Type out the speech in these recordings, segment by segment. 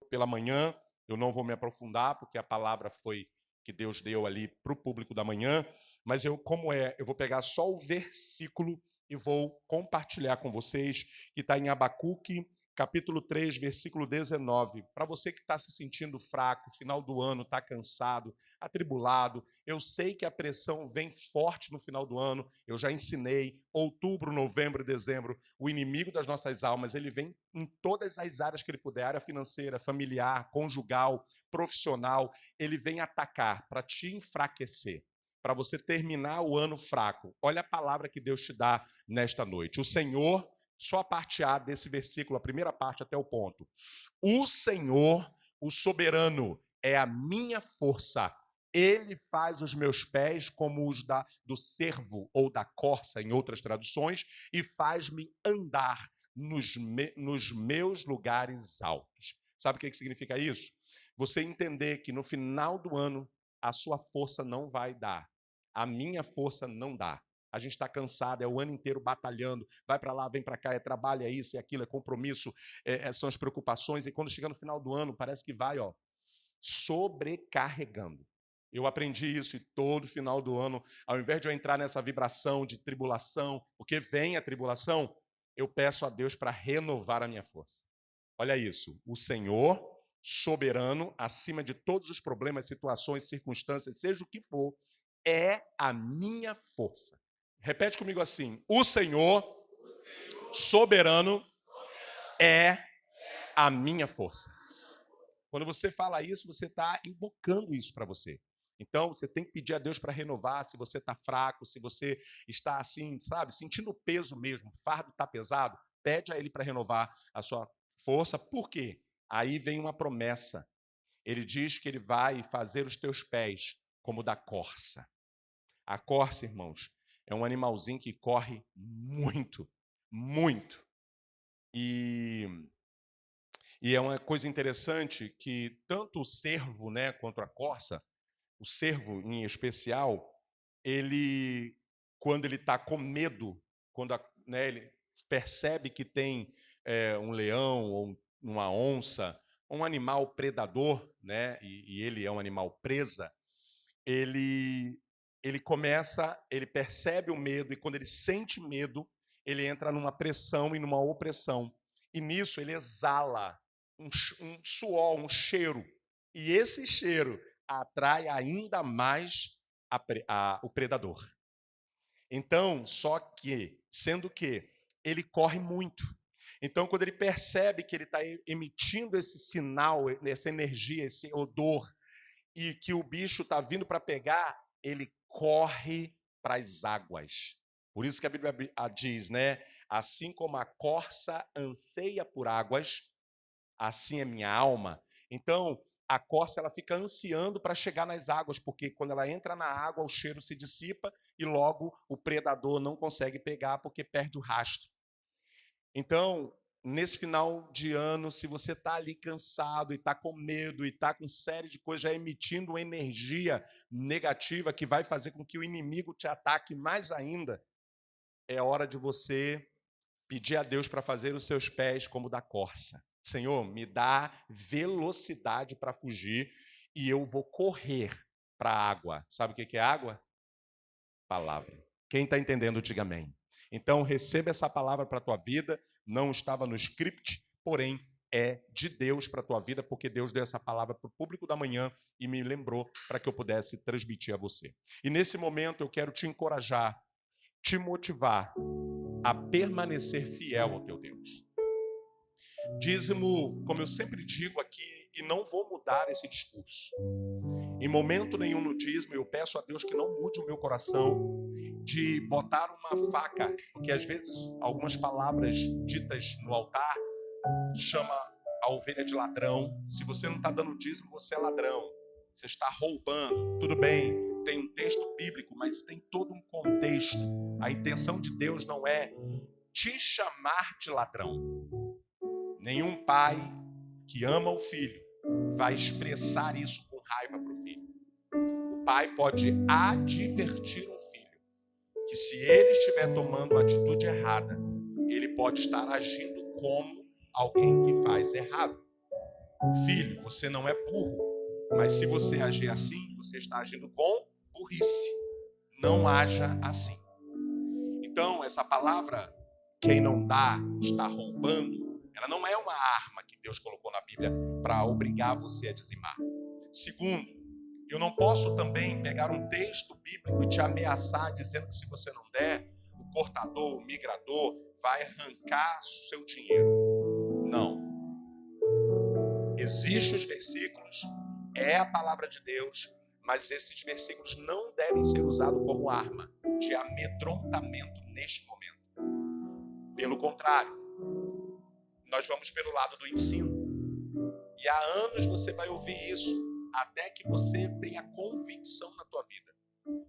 pela manhã, eu não vou me aprofundar, porque a palavra foi que Deus deu ali para o público da manhã, mas eu vou pegar só o versículo e vou compartilhar com vocês, que está em Abacuque, capítulo 3, versículo 19. Para você que está se sentindo fraco, final do ano, está cansado, atribulado, eu sei que a pressão vem forte no final do ano, eu já ensinei, outubro, novembro e dezembro, o inimigo das nossas almas, ele vem em todas as áreas que ele puder, área financeira, familiar, conjugal, profissional, ele vem atacar para te enfraquecer, para você terminar o ano fraco. Olha a palavra que Deus te dá nesta noite. O Senhor, só a parte A desse versículo, a primeira parte até o ponto. O Senhor, o soberano, é a minha força. Ele faz os meus pés como os do cervo ou da corça, em outras traduções, e faz-me andar nos meus lugares altos. Sabe o que significa isso? Você entender que no final do ano a sua força não vai dar. A minha força não dá. A gente está cansado, é o ano inteiro batalhando, vai para lá, vem para cá, é trabalho, é isso, é aquilo, é compromisso, são as preocupações, e quando chega no final do ano, parece que vai sobrecarregando. Eu aprendi isso e todo final do ano, ao invés de eu entrar nessa vibração de tribulação, porque vem a tribulação, eu peço a Deus para renovar a minha força. Olha isso, o Senhor, soberano, acima de todos os problemas, situações, circunstâncias, seja o que for, é a minha força. Repete comigo assim: o Senhor, soberano, é a minha força. Quando você fala isso, você está invocando isso para você. Então, você tem que pedir a Deus para renovar, se você está fraco, se você está assim, sabe, sentindo o peso mesmo, o fardo está pesado, pede a Ele para renovar a sua força. Por quê? Aí vem uma promessa. Ele diz que Ele vai fazer os teus pés como o da corça. A corça, irmãos, é um animalzinho que corre muito, muito. E é uma coisa interessante que tanto o cervo, né, quanto a corça, o cervo em especial, ele, quando ele está com medo, quando ele percebe que tem um leão ou uma onça, um animal predador, né, e ele é um animal presa, ele ele percebe o medo, e quando ele sente medo, ele entra numa pressão e numa opressão. E nisso ele exala um suor, um cheiro. E esse cheiro atrai ainda mais o predador. Então, só que, sendo que ele corre muito. Então, quando ele percebe que ele está emitindo esse sinal, essa energia, esse odor, e que o bicho está vindo para pegar, ele corre para as águas. Por isso que a Bíblia diz, né? Assim como a corça anseia por águas, assim é minha alma. Então, a corça ela fica ansiando para chegar nas águas, porque quando ela entra na água, o cheiro se dissipa e logo o predador não consegue pegar porque perde o rastro. Então, nesse final de ano, se você está ali cansado e está com medo e está com série de coisas já emitindo uma energia negativa que vai fazer com que o inimigo te ataque mais ainda, é hora de você pedir a Deus para fazer os seus pés como da corça. Senhor, me dá velocidade para fugir e eu vou correr para a água. Sabe o que é água? Palavra. Quem está entendendo, diga amém. Então, receba essa palavra para a tua vida. Não estava no script, porém, é de Deus para a tua vida, porque Deus deu essa palavra para o público da manhã e me lembrou para que eu pudesse transmitir a você. E nesse momento eu quero te encorajar, te motivar a permanecer fiel ao teu Deus. Dízimo, como eu sempre digo aqui, e não vou mudar esse discurso. Em momento nenhum no dízimo, eu peço a Deus que não mude o meu coração de botar uma faca, porque às vezes algumas palavras ditas no altar chama a ovelha de ladrão. Se você não está dando dízimo, você é ladrão. Você está roubando. Tudo bem, tem um texto bíblico, mas tem todo um contexto. A intenção de Deus não é te chamar de ladrão. Nenhum pai que ama o filho vai expressar isso com raiva para o filho. O pai pode advertir um filho que, se ele estiver tomando a atitude errada, ele pode estar agindo como alguém que faz errado. Filho, você não é burro, mas se você agir assim, você está agindo com burrice. Não haja assim. Então, essa palavra, quem não dá, está roubando, ela não é uma arma que Deus colocou na Bíblia para obrigar você a dizimar. Segundo, eu não posso também pegar um texto bíblico e te ameaçar dizendo que se você não der, o cortador, o migrador vai arrancar seu dinheiro. Não. Existem os versículos, é a palavra de Deus, mas esses versículos não devem ser usados como arma de amedrontamento neste momento. Pelo contrário, nós vamos pelo lado do ensino. E há anos você vai ouvir isso, até que você tenha convicção na tua vida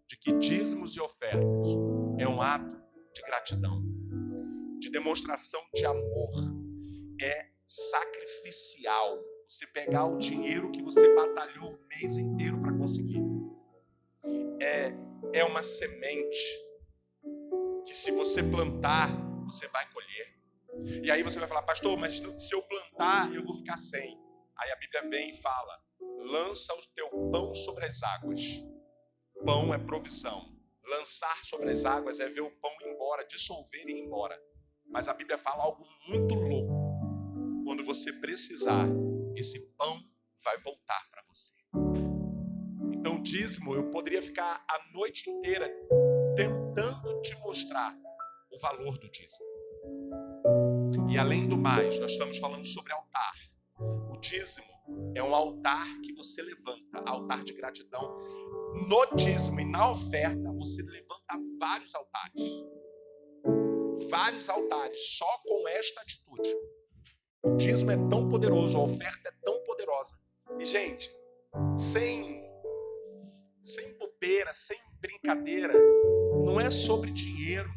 de que dízimos e ofertas é um ato de gratidão, de demonstração de amor, é sacrificial. Você pegar o dinheiro que você batalhou o mês inteiro para conseguir. É uma semente que se você plantar, você vai colher. E aí você vai falar, pastor, mas se eu plantar, eu vou ficar sem. Aí a Bíblia vem e fala, lança o teu pão sobre as águas. Pão é provisão. Lançar sobre as águas é ver o pão ir embora, dissolver e ir embora. Mas a Bíblia fala algo muito louco. Quando você precisar, esse pão vai voltar para você. Então, dízimo, eu poderia ficar a noite inteira tentando te mostrar o valor do dízimo. E além do mais, nós estamos falando sobre altar. O dízimo é um altar que você levanta, altar de gratidão. No dízimo e na oferta, você levanta vários altares. Vários altares, só com esta atitude. O dízimo é tão poderoso, a oferta é tão poderosa. E, gente, sem bobeira, sem brincadeira, não é sobre dinheiro.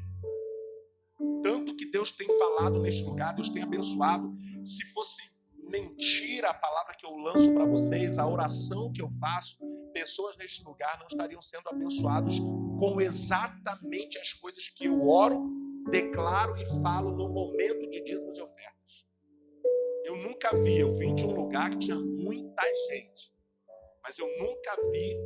Tanto que Deus tem falado neste lugar, Deus tem abençoado. Se fosse mentira a palavra que eu lanço para vocês, a oração que eu faço, pessoas neste lugar não estariam sendo abençoados com exatamente as coisas que eu oro, declaro e falo no momento de dízimos e ofertas. Eu nunca vi, eu vim de um lugar que tinha muita gente, mas eu nunca vi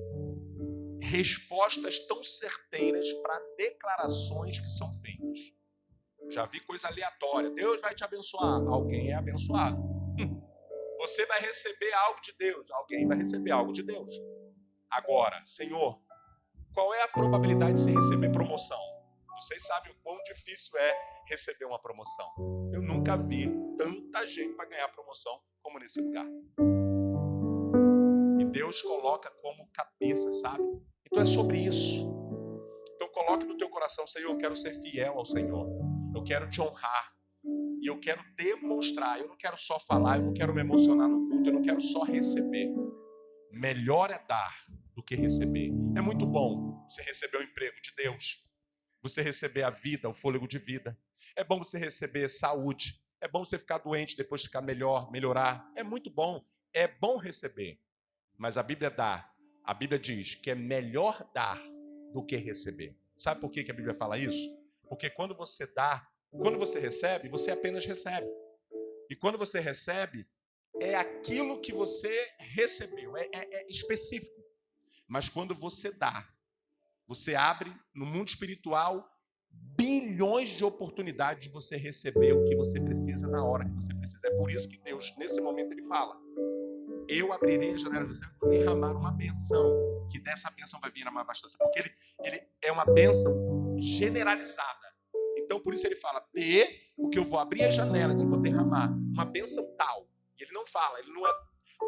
respostas tão certeiras para declarações que são feitas. Já vi coisa aleatória. Deus vai te abençoar. Alguém é abençoado. Você vai receber algo de Deus. Alguém vai receber algo de Deus. Agora, Senhor, qual é a probabilidade de você receber promoção? Vocês sabem o quão difícil é receber uma promoção. Eu nunca vi tanta gente para ganhar promoção como nesse lugar. E Deus coloca como cabeça, sabe? Então é sobre isso. Então coloque no teu coração, Senhor, eu quero ser fiel ao Senhor. Eu quero te honrar. E eu quero demonstrar. Eu não quero só falar, eu não quero me emocionar no culto, eu não quero só receber. Melhor é dar do que receber. É muito bom você receber o emprego de Deus. Você receber a vida, o fôlego de vida. É bom você receber saúde. É bom você ficar doente, depois ficar melhor, melhorar. É muito bom. É bom receber. Mas a Bíblia dá. A Bíblia diz que é melhor dar do que receber. Sabe por que a Bíblia fala isso? Porque quando você dá, quando você recebe, você apenas recebe. E quando você recebe, é aquilo que você recebeu. É específico. Mas quando você dá, você abre no mundo espiritual bilhões de oportunidades de você receber o que você precisa na hora que você precisa. É por isso que Deus, nesse momento, Ele fala: eu abrirei as janelas do céu para derramar uma bênção, que dessa bênção vai vir uma abastança, porque ele é uma bênção generalizada. Então, por isso ele fala, porque eu vou abrir as janelas e vou derramar uma bênção tal. E ele não fala, ele não é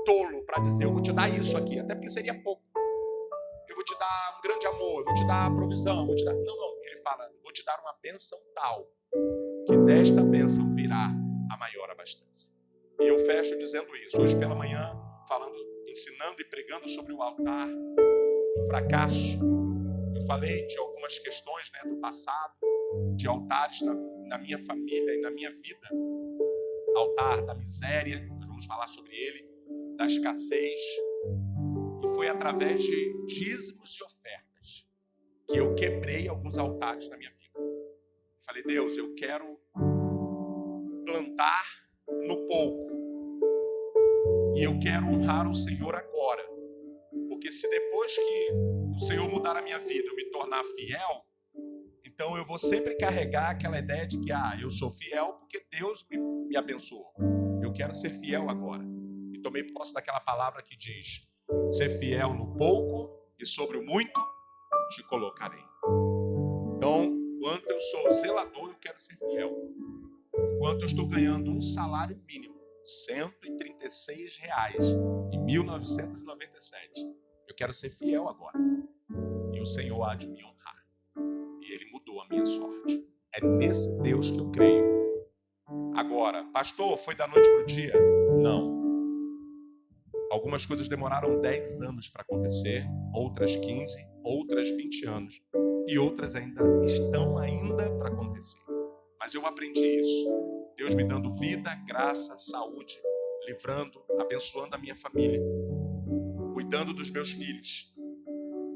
tolo para dizer, eu vou te dar isso aqui, até porque seria pouco. Eu vou te dar um grande amor, eu vou te dar a provisão, eu vou te dar... Não, ele fala, eu vou te dar uma bênção tal, que desta bênção virá a maior abastança. E eu fecho dizendo isso. Hoje pela manhã, falando, ensinando e pregando sobre o altar, o fracasso. Eu falei de algumas questões, do passado, de altares na minha família e na minha vida. Altar da miséria, nós vamos falar sobre ele, da escassez. E foi através de dízimos e ofertas que eu quebrei alguns altares na minha vida. Eu falei, Deus, eu quero plantar no pouco E eu quero honrar o Senhor agora. Porque se depois que o Senhor mudar a minha vida, eu me tornar fiel, então eu vou sempre carregar aquela ideia de que eu sou fiel porque Deus me abençoou. Eu quero ser fiel agora. E tomei posse daquela palavra que diz: ser fiel no pouco e sobre o muito te colocarei. Então, enquanto eu sou zelador, eu quero ser fiel. Enquanto eu estou ganhando um salário mínimo, R$ 136 em 1997, eu quero ser fiel agora. E o Senhor há de me honrar. E Ele mudou a minha sorte. É nesse Deus que eu creio. Agora, pastor, foi da noite para o dia? Não. Algumas coisas demoraram 10 anos para acontecer, outras 15, outras 20 anos. E outras ainda estão para acontecer. Mas eu aprendi isso. Deus me dando vida, graça, saúde, livrando, abençoando a minha família, cuidando dos meus filhos.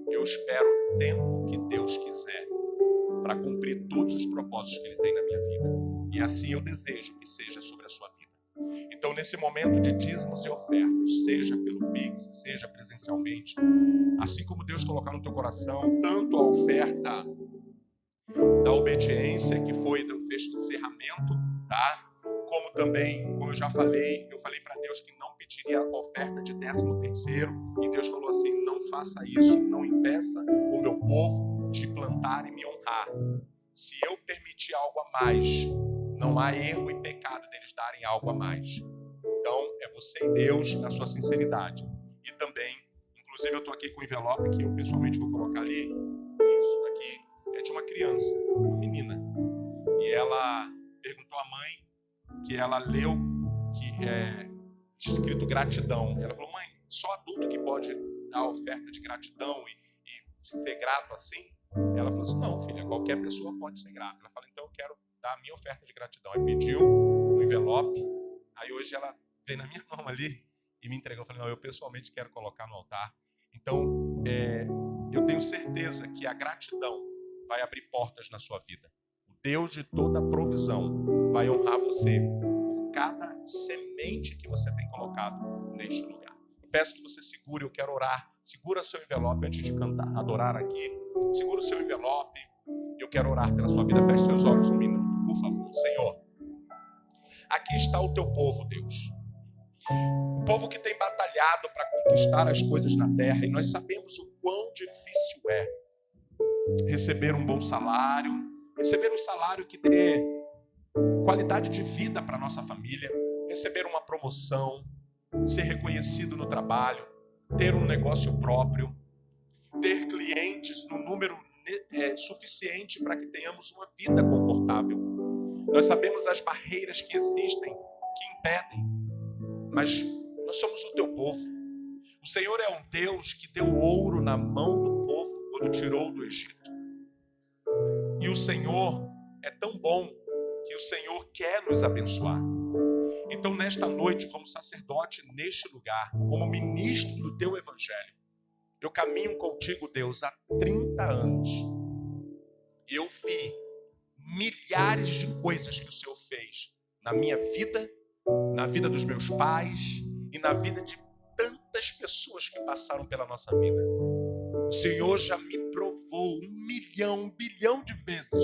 Eu espero o tempo que Deus quiser para cumprir todos os propósitos que Ele tem na minha vida. E assim eu desejo que seja sobre a sua vida. Então, nesse momento de dízimos e ofertas, seja pelo Pix, seja presencialmente, assim como Deus colocar no teu coração, tanto a oferta da obediência, que foi do fecho de encerramento, tá? Como também, como eu já falei, eu falei para Deus que não pediria oferta de 13º, e Deus falou assim: não faça isso, não impeça o meu povo de plantar e me honrar. Se eu permitir algo a mais, não há erro e pecado deles darem algo a mais. Então, é você e Deus na sua sinceridade. E também, inclusive eu estou aqui com um envelope que eu pessoalmente vou colocar ali. Isso daqui é de uma criança, uma menina. E ela perguntou à mãe que ela leu que é escrito gratidão. Ela falou: mãe, só adulto que pode dar oferta de gratidão e ser grato assim? Ela falou assim: não, filha, qualquer pessoa pode ser grata. Ela falou: então eu quero dar a minha oferta de gratidão. Aí pediu um envelope. Aí hoje ela veio na minha mão ali e me entregou. Eu falei: não, eu pessoalmente quero colocar no altar. Então, eu tenho certeza que a gratidão vai abrir portas na sua vida. O Deus de toda provisão vai honrar você por cada semente que você tem colocado neste lugar. Eu peço que você segure, eu quero orar. Segura seu envelope antes de cantar, adorar aqui. Segura o seu envelope. Eu quero orar pela sua vida. Feche seus olhos um minuto, por favor. Senhor, aqui está o teu povo, Deus. O povo que tem batalhado para conquistar as coisas na terra. E nós sabemos o quão difícil é receber um bom salário, receber um salário que dê qualidade de vida para a nossa família, receber uma promoção, ser reconhecido no trabalho, ter um negócio próprio, ter clientes no número suficiente para que tenhamos uma vida confortável. Nós sabemos as barreiras que existem, que impedem, mas nós somos o teu povo. O Senhor é um Deus que deu ouro na mão do povo quando tirou do Egito. E o Senhor é tão bom que o Senhor quer nos abençoar. Então, nesta noite, como sacerdote neste lugar, como ministro do teu evangelho, eu caminho contigo, Deus, há 30 anos. E eu vi milhares de coisas que o Senhor fez na minha vida, na vida dos meus pais e na vida de tantas pessoas que passaram pela nossa vida. O Senhor já me provou 1 milhão, 1 bilhão de vezes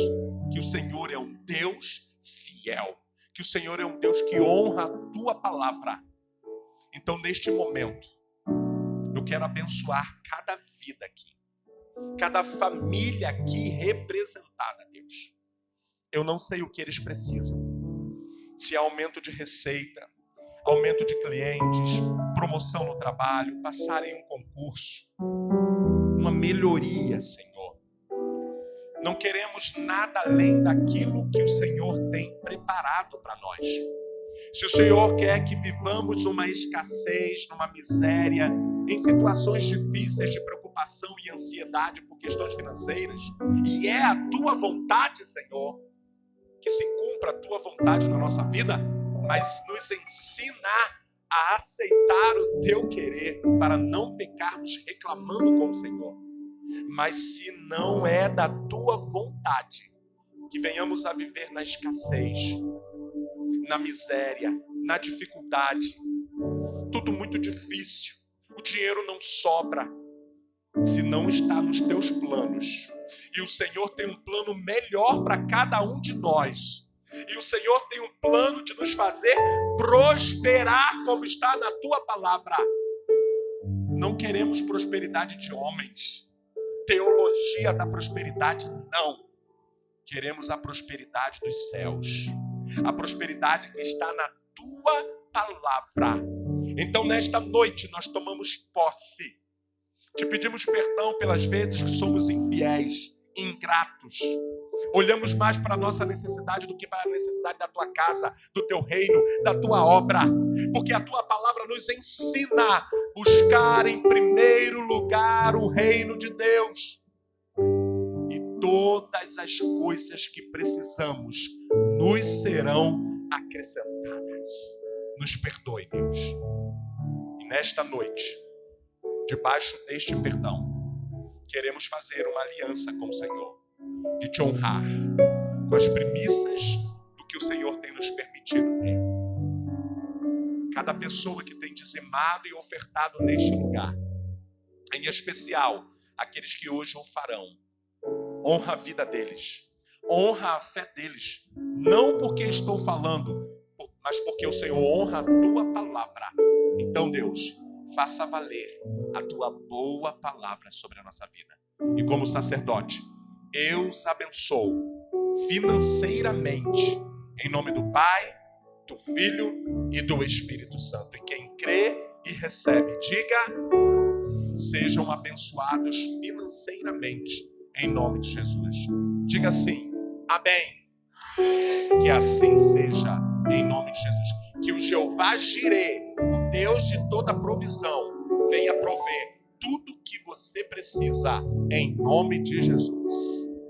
que o Senhor é um Deus fiel, que o Senhor é um Deus que honra a tua palavra. Então, neste momento, eu quero abençoar cada vida aqui, cada família aqui representada, Deus. Eu não sei o que eles precisam. Se é aumento de receita, aumento de clientes, promoção no trabalho, passarem um concurso, uma melhoria, Senhor. Não queremos nada além daquilo que o Senhor tem preparado para nós. Se o Senhor quer que vivamos numa escassez, numa miséria, em situações difíceis de preocupação e ansiedade por questões financeiras, e é a tua vontade, Senhor, que se cumpra a tua vontade na nossa vida, mas nos ensina a aceitar o teu querer para não pecarmos reclamando com o Senhor. Mas se não é da tua vontade que venhamos a viver na escassez, na miséria, na dificuldade, tudo muito difícil. O dinheiro não sobra se não está nos teus planos. E o Senhor tem um plano melhor para cada um de nós. E o Senhor tem um plano de nos fazer prosperar, como está na tua palavra. Não queremos prosperidade de homens, teologia da prosperidade, não. Queremos a prosperidade dos céus, a prosperidade que está na tua palavra. Então, nesta noite, nós tomamos posse. Te pedimos perdão pelas vezes que somos infiéis, ingratos. Olhamos mais para a nossa necessidade do que para a necessidade da tua casa, do teu reino, da tua obra. Porque a tua palavra nos ensina a buscar em primeiro lugar o reino de Deus. E todas as coisas que precisamos nos serão acrescentadas. Nos perdoe, Deus. E nesta noite, debaixo deste perdão, queremos fazer uma aliança com o Senhor, de te honrar com as premissas do que o Senhor tem nos permitido ter. Cada pessoa que tem dizimado e ofertado neste lugar, em especial aqueles que hoje o farão, honra a vida deles, honra a fé deles, não porque estou falando, mas porque o Senhor honra a tua palavra. Então, Deus, faça valer a tua boa palavra sobre a nossa vida. E como sacerdote, eu os abençoo financeiramente, em nome do Pai, do Filho e do Espírito Santo. E quem crê e recebe, diga: sejam abençoados financeiramente, em nome de Jesus. Diga assim: amém. Que assim seja, em nome de Jesus. Que o Jeová Jireh, o Deus de toda provisão, venha prover tudo o que você precisa, em nome de Jesus.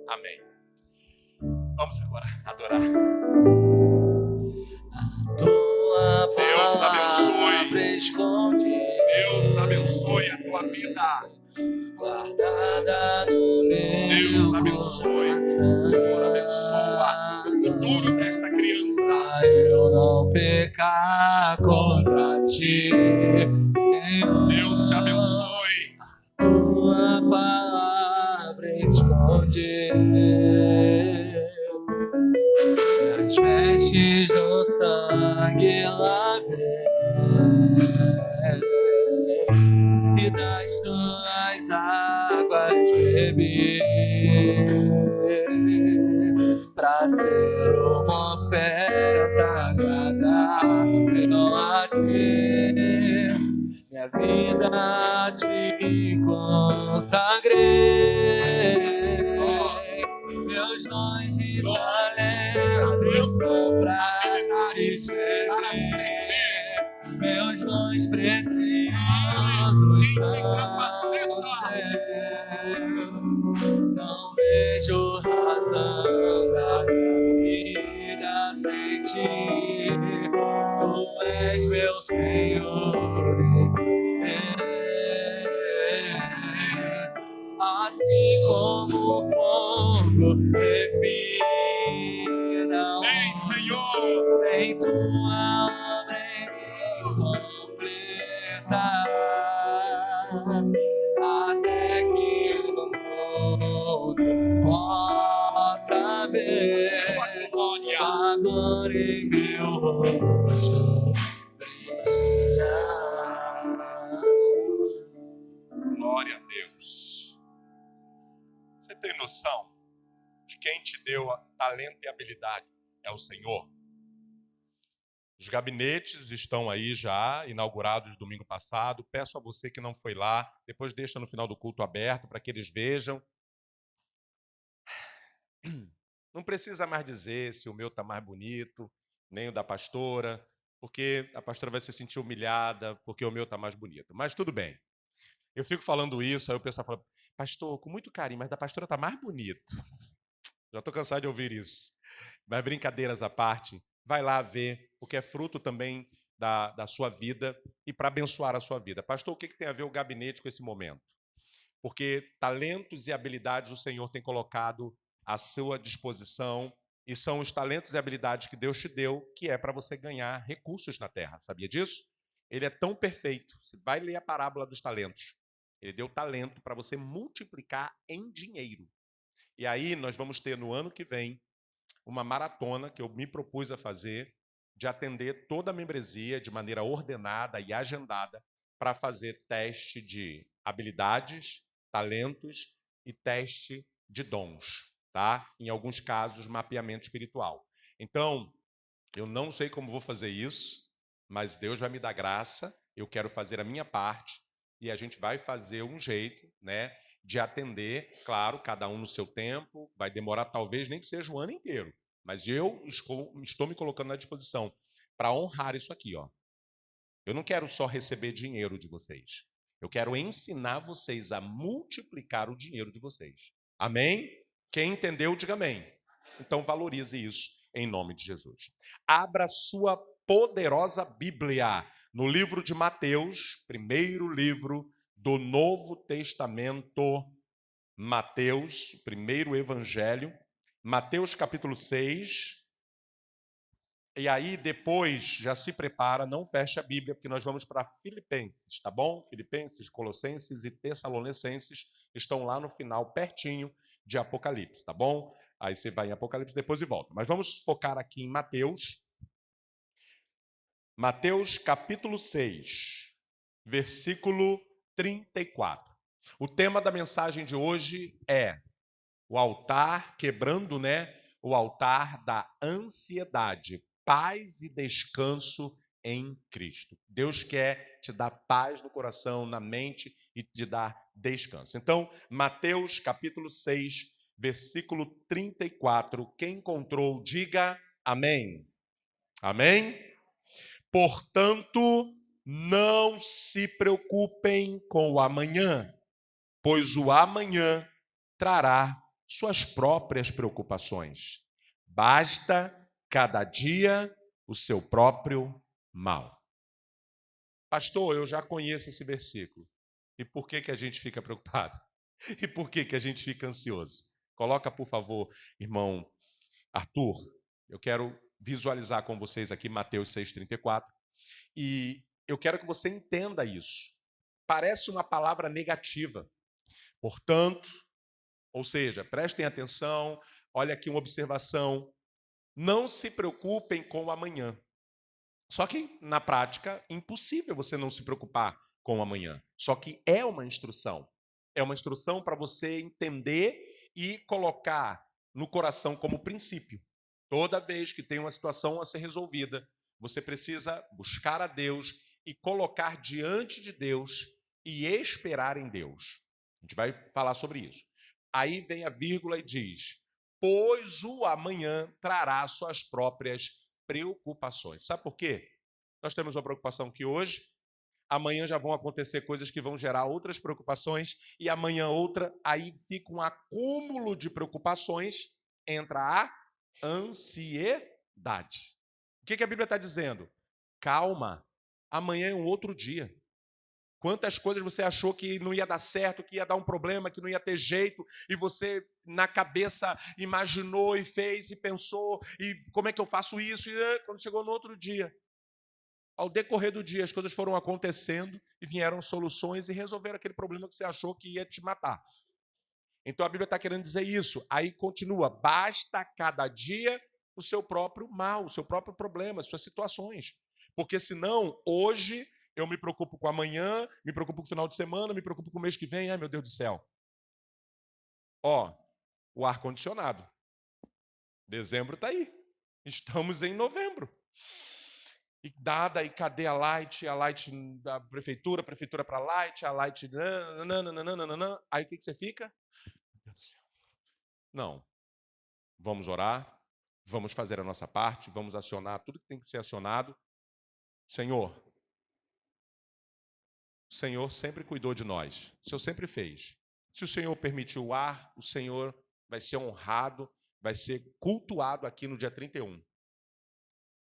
Amém. Vamos agora adorar. Deus abençoe. Deus abençoe a tua vida. Guardada no meu Deus abençoe. coração. Senhor, abençoa o futuro desta criança. Eu não pecar contra ti, Senhor. Deus te abençoe. Tua palavra esconde as vestes do sangue lavei e das tuas águas bebi pra ser uma oferta agradável a ti. Minha vida te consagrei, meus dons e talentos são pra te servir, meus dons preciosos são seus. Não vejo razão da minha vida sem ti, tu és meu Senhor. Assim como o fogo refina, Vem, Senhor. vem tua obra em mim completa, até que o mundo possa ver a glória em meu rosto brilhar. Glória a Deus. Você tem noção de quem te deu talento e habilidade? É o Senhor. Os gabinetes estão aí já, inaugurados domingo passado. Peço a você que não foi lá, depois deixa no final do culto aberto para que eles vejam. Não precisa mais dizer se o meu está mais bonito, nem o da pastora, porque a pastora vai se sentir humilhada porque o meu está mais bonito. Mas tudo bem. Eu fico falando isso, aí o pessoal fala: pastor, com muito carinho, mas da pastora está mais bonito. Já estou cansado de ouvir isso. Mas brincadeiras à parte, vai lá ver, porque é fruto também da sua vida e para abençoar a sua vida. Pastor, o que tem a ver o gabinete com esse momento? Porque talentos e habilidades o Senhor tem colocado à sua disposição e são os talentos e habilidades que Deus te deu que é para você ganhar recursos na terra. Sabia disso? ele é tão perfeito. Você vai ler a parábola dos talentos. Ele deu talento para você multiplicar em dinheiro. E aí nós vamos ter no ano que vem uma maratona que eu me propus a fazer, de atender toda a membresia de maneira ordenada e agendada para fazer teste de habilidades, talentos e teste de dons, tá? Em alguns casos, mapeamento espiritual. Então, eu não sei como vou fazer isso, mas Deus vai me dar graça, eu quero fazer a minha parte e a gente vai fazer um jeito, né, de atender, claro, cada um no seu tempo, vai demorar talvez nem que seja um ano inteiro, mas eu estou me colocando à disposição para honrar isso aqui, ó. Eu não quero só receber dinheiro de vocês. Eu quero ensinar vocês a multiplicar o dinheiro de vocês. Amém? Quem entendeu, diga amém. Então valorize isso em nome de Jesus. Abra sua poderosa Bíblia no livro de Mateus, primeiro livro do Novo Testamento. Mateus, primeiro evangelho, Mateus capítulo 6. E aí, depois, já se prepara, não feche a Bíblia, porque nós vamos para Filipenses, tá bom? Filipenses, Colossenses e Tessalonicenses estão lá no final, pertinho de Apocalipse, tá bom? Aí você vai em Apocalipse depois e volta. Mas vamos focar aqui em Mateus. Mateus capítulo 6, versículo 34. O tema da mensagem de hoje é o altar, quebrando, né? O altar da ansiedade. Paz e descanso em Cristo. Deus quer te dar paz no coração, na mente e te dar descanso. Então, Mateus capítulo 6, versículo 34. Quem encontrou, diga amém. Amém? Portanto, não se preocupem com o amanhã, pois o amanhã trará suas próprias preocupações. Basta cada dia o seu próprio mal. Pastor, eu já conheço esse versículo. E por que a gente fica preocupado? E por que a gente fica ansioso? Coloca, por favor, irmão Arthur. Eu quero visualizar com vocês aqui Mateus 6,34. E eu quero que você entenda isso. Parece uma palavra negativa. Portanto, ou seja, prestem atenção, olha aqui uma observação. Não se preocupem com o amanhã. Só que, na prática, impossível você não se preocupar com o amanhã. Só que é uma instrução. É uma instrução para você entender e colocar no coração como princípio. Toda vez que tem uma situação a ser resolvida, você precisa buscar a Deus e colocar diante de Deus e esperar em Deus. A gente vai falar sobre isso. Aí vem a vírgula e diz: pois o amanhã trará suas próprias preocupações. Sabe por quê? Nós temos uma preocupação que hoje, amanhã já vão acontecer coisas que vão gerar outras preocupações, e amanhã outra, aí fica um acúmulo de preocupações, entra a ansiedade. O que a Bíblia está dizendo? Calma, amanhã é um outro dia. Quantas coisas você achou que não ia dar certo, que ia dar um problema, que não ia ter jeito, e você na cabeça imaginou e fez e pensou, e como é que eu faço isso? E quando chegou no outro dia, ao decorrer do dia, as coisas foram acontecendo e vieram soluções e resolveram aquele problema que você achou que ia te matar. Então a Bíblia está querendo dizer isso. Aí continua: basta cada dia o seu próprio mal, o seu próprio problema, as suas situações. Porque senão, hoje, eu me preocupo com amanhã, me preocupo com o final de semana, me preocupo com o mês que vem. Ai, meu Deus do céu. Ó, o ar-condicionado. Dezembro está aí. Estamos em novembro. E dada, e cadê a Light da prefeitura, a prefeitura para a Light. Nananana. Aí o que você fica? Meu Deus do céu. Não. Vamos orar, vamos fazer a nossa parte, vamos acionar tudo que tem que ser acionado. Senhor, o Senhor sempre cuidou de nós, o Senhor sempre fez. Se o Senhor permitiu o ar, o Senhor vai ser honrado, vai ser cultuado aqui no dia 31.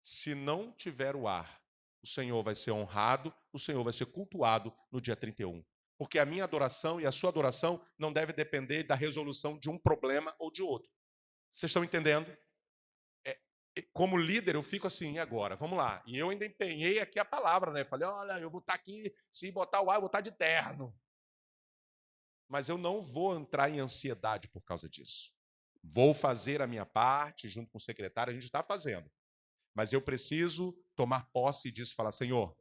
Se não tiver o ar, o Senhor vai ser honrado, o Senhor vai ser cultuado no dia 31. Porque a minha adoração e a sua adoração não deve depender da resolução de um problema ou de outro. Vocês estão entendendo? como líder, eu fico assim, e agora? Vamos lá. E eu ainda empenhei aqui a palavra, né? Falei, olha, eu vou estar aqui, se botar o ar, eu vou estar de terno. Mas eu não vou entrar em ansiedade por causa disso. Vou fazer a minha parte, junto com o secretário, a gente está fazendo. Mas eu preciso tomar posse disso e falar, Senhor,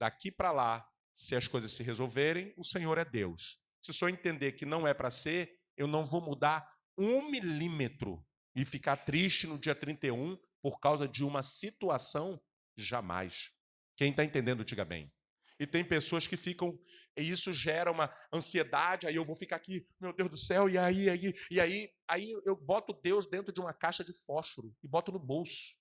daqui para lá, se as coisas se resolverem, o Senhor é Deus. Se o Senhor entender que não é para ser, eu não vou mudar 1 milímetro e ficar triste no dia 31 por causa de uma situação, jamais. Quem está entendendo, diga bem. E tem pessoas que ficam, e isso gera uma ansiedade, aí eu vou ficar aqui, meu Deus do céu, e aí eu boto Deus dentro de uma caixa de fósforo e boto no bolso.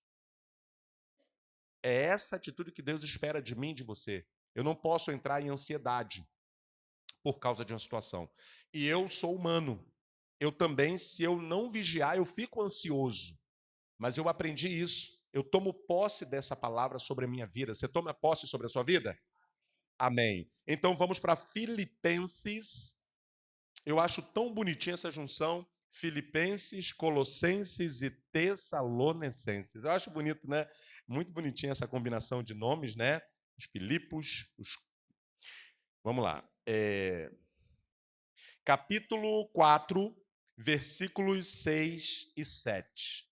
É essa atitude que Deus espera de mim e de você. Eu não posso entrar em ansiedade por causa de uma situação. E eu sou humano. Eu também, se eu não vigiar, eu fico ansioso. Mas eu aprendi isso. Eu tomo posse dessa palavra sobre a minha vida. Você toma posse sobre a sua vida? Amém. Então vamos para Filipenses. Eu acho tão bonitinha essa junção. Filipenses, Colossenses e Tessalonicenses. Eu acho bonito, né? Muito bonitinha essa combinação de nomes, né? Os Filipos, Vamos lá. Capítulo 4, versículos 6 e 7.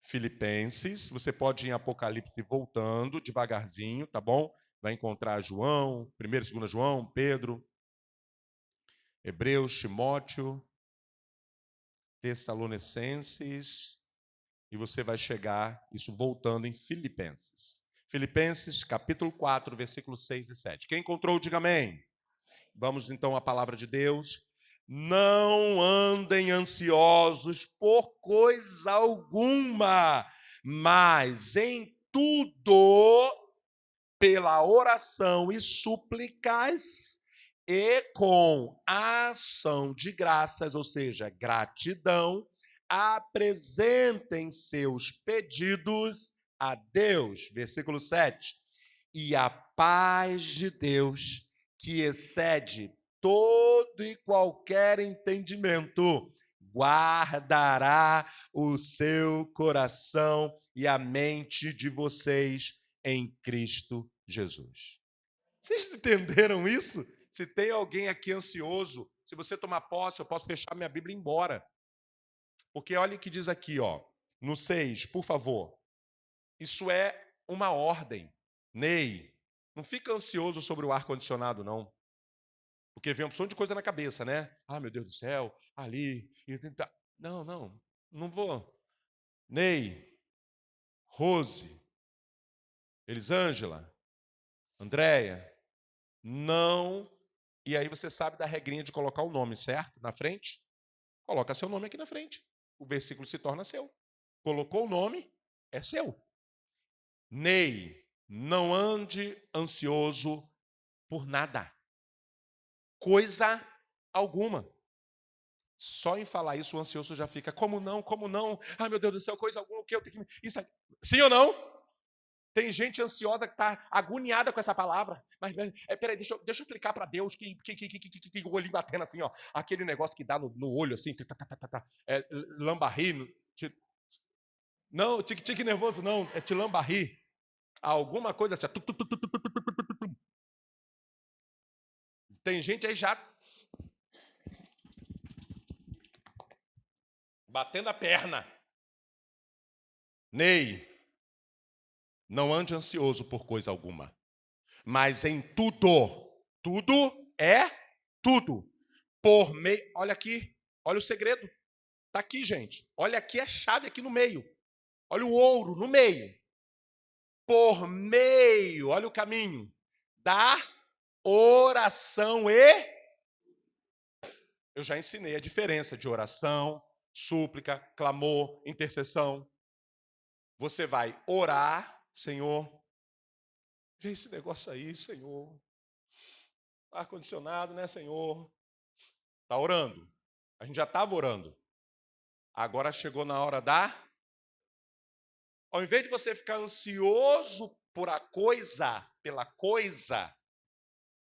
Filipenses, você pode ir em Apocalipse voltando devagarzinho, tá bom? Vai encontrar João, 1º e 2º João, Pedro, Hebreus, Timóteo, Tessalonicenses, e você vai chegar, isso voltando em Filipenses. Filipenses, capítulo 4, versículos 6 e 7. Quem encontrou, diga amém. Vamos então à palavra de Deus. Não andem ansiosos por coisa alguma, mas em tudo, pela oração e súplicas, e com ação de graças, ou seja, gratidão, apresentem seus pedidos a Deus. Versículo 7. E a paz de Deus, que excede todo e qualquer entendimento, guardará o seu coração e a mente de vocês em Cristo Jesus. Vocês entenderam isso? Se tem alguém aqui ansioso, se você tomar posse, eu posso fechar minha Bíblia e ir embora. Porque olha o que diz aqui, ó, no 6, por favor. Isso é uma ordem. Ney, não fica ansioso sobre o ar-condicionado, não. Porque vem uma opção de coisa na cabeça, né? Ah, meu Deus do céu, ali. Não vou. Ney, Rose, Elisângela, Andréia, não. E aí você sabe da regrinha de colocar o nome, certo? Na frente. Coloca seu nome aqui na frente. O versículo se torna seu. Colocou o nome, é seu. Ney, não ande ansioso por nada. Coisa alguma. Só em falar isso, o ansioso já fica, como não? Ai, meu Deus do céu, coisa alguma, o que eu tenho que... Isso aqui. Sim ou não? Tem gente ansiosa que está agoniada com essa palavra. Mas, peraí, deixa eu explicar para Deus que o olhinho batendo assim, ó. Aquele negócio que dá no olho, assim, lambarri. Não, tique nervoso não, é tilambarri. Alguma coisa assim. Tem gente aí já batendo a perna. Ney, não ande ansioso por coisa alguma, mas em tudo é tudo, por meio... Olha aqui, olha o segredo. Está aqui, gente. Olha aqui a chave aqui no meio. Olha o ouro no meio. Por meio, olha o caminho, da oração e... Eu já ensinei a diferença de oração, súplica, clamor, intercessão. Você vai orar, Senhor, vê esse negócio aí, Senhor. Ar-condicionado, né, Senhor? Está orando. A gente já estava orando. Agora chegou na hora da... Ao invés de você ficar ansioso pela coisa,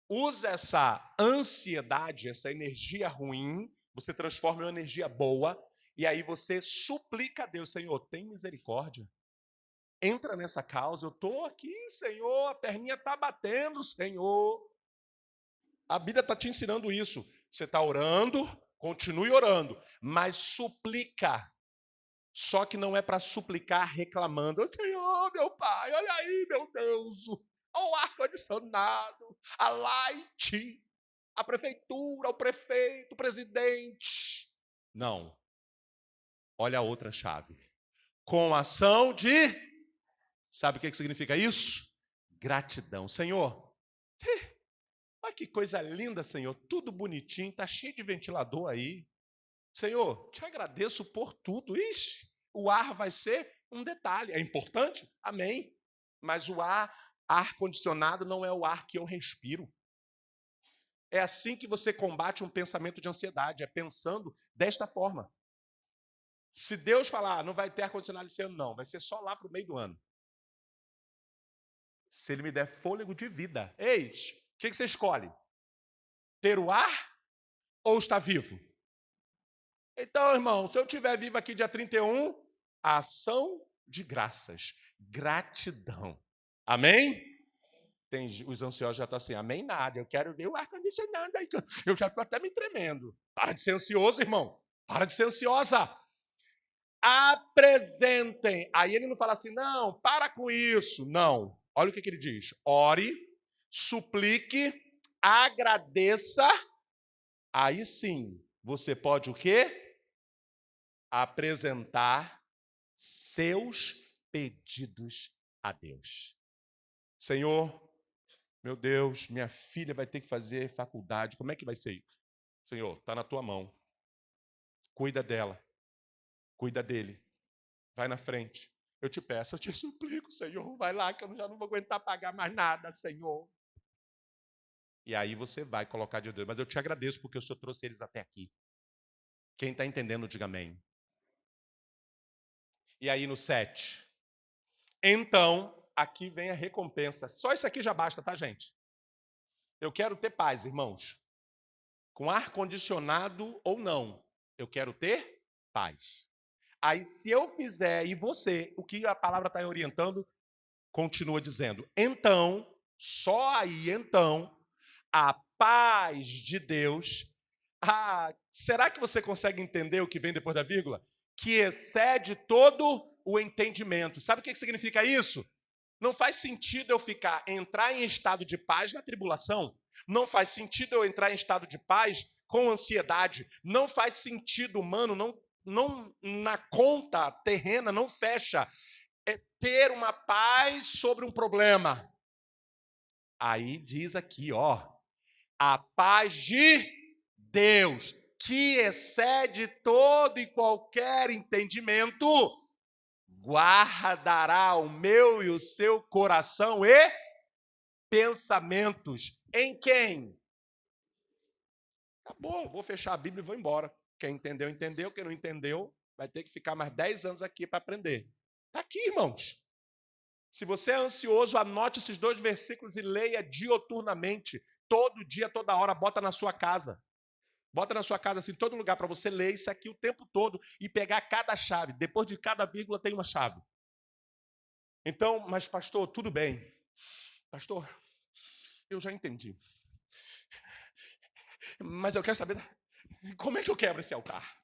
usa essa ansiedade, essa energia ruim, você transforma em uma energia boa E aí você suplica a Deus, Senhor, tem misericórdia. Entra nessa causa, eu estou aqui, Senhor, a perninha está batendo, Senhor. A Bíblia está te ensinando isso. Você está orando, continue orando, mas suplica. Só que não é para suplicar reclamando. Senhor, meu Pai, olha aí, meu Deus, o ar-condicionado, a light, a prefeitura, o prefeito, o presidente. Não. Olha a outra chave. Com ação de... Sabe o que significa isso? Gratidão. Senhor, olha que coisa linda, Senhor. Tudo bonitinho, está cheio de ventilador aí. Senhor, te agradeço por tudo. Ixi, o ar vai ser um detalhe. É importante? Amém. Mas o ar-condicionado não é o ar que eu respiro. É assim que você combate um pensamento de ansiedade, é pensando desta forma. Se Deus falar, não vai ter ar-condicionado esse ano, não, vai ser só lá para o meio do ano. Se Ele me der fôlego de vida, ei, o que você escolhe? Ter o ar ou estar vivo? Então, irmão, se eu estiver vivo aqui dia 31, ação de graças, gratidão. Amém? Tem, os ansiosos já estão assim, amém nada, eu quero ver o ar-condicionado aí, eu já estou até me tremendo. Para de ser ansioso, irmão. Para de ser ansiosa. Apresentem. Aí ele não fala assim, não, para com isso. Não. Olha o que ele diz. Ore, suplique, agradeça. Aí sim, você pode o quê? Apresentar seus pedidos a Deus. Senhor, meu Deus, minha filha vai ter que fazer faculdade. Como é que vai ser isso? Senhor, está na tua mão. Cuida dela. Cuida dele. Vai na frente. Eu te peço, eu te suplico, Senhor. Vai lá que eu já não vou aguentar pagar mais nada, Senhor. E aí você vai colocar de Deus. Mas eu te agradeço porque o Senhor trouxe eles até aqui. Quem está entendendo, diga amém. E aí no 7. Então, aqui vem a recompensa. Só isso aqui já basta, tá, gente? Eu quero ter paz, irmãos. Com ar-condicionado ou não, eu quero ter paz. Aí, se eu fizer, e você, o que a palavra está orientando, continua dizendo. Então, só aí, então, a paz de Deus. Será que você consegue entender o que vem depois da vírgula? Que excede todo o entendimento. Sabe o que significa isso? Não faz sentido eu entrar em estado de paz na tribulação. Não faz sentido eu entrar em estado de paz com ansiedade. Não faz sentido, humano, não na conta terrena, não fecha. É ter uma paz sobre um problema. Aí diz aqui, ó, a paz de Deus, que excede todo e qualquer entendimento, guardará o meu e o seu coração e pensamentos. Em quem? Acabou, vou fechar a Bíblia e vou embora. Quem entendeu, entendeu. Quem não entendeu, vai ter que ficar mais 10 anos aqui para aprender. Está aqui, irmãos. Se você é ansioso, anote esses 2 versículos e leia dioturnamente. Todo dia, toda hora, bota na sua casa. Bota na sua casa, assim, em todo lugar, para você ler isso aqui o tempo todo e pegar cada chave. Depois de cada vírgula tem uma chave. Então, mas pastor, tudo bem. Pastor, eu já entendi. Mas eu quero saber, como é que eu quebro esse altar?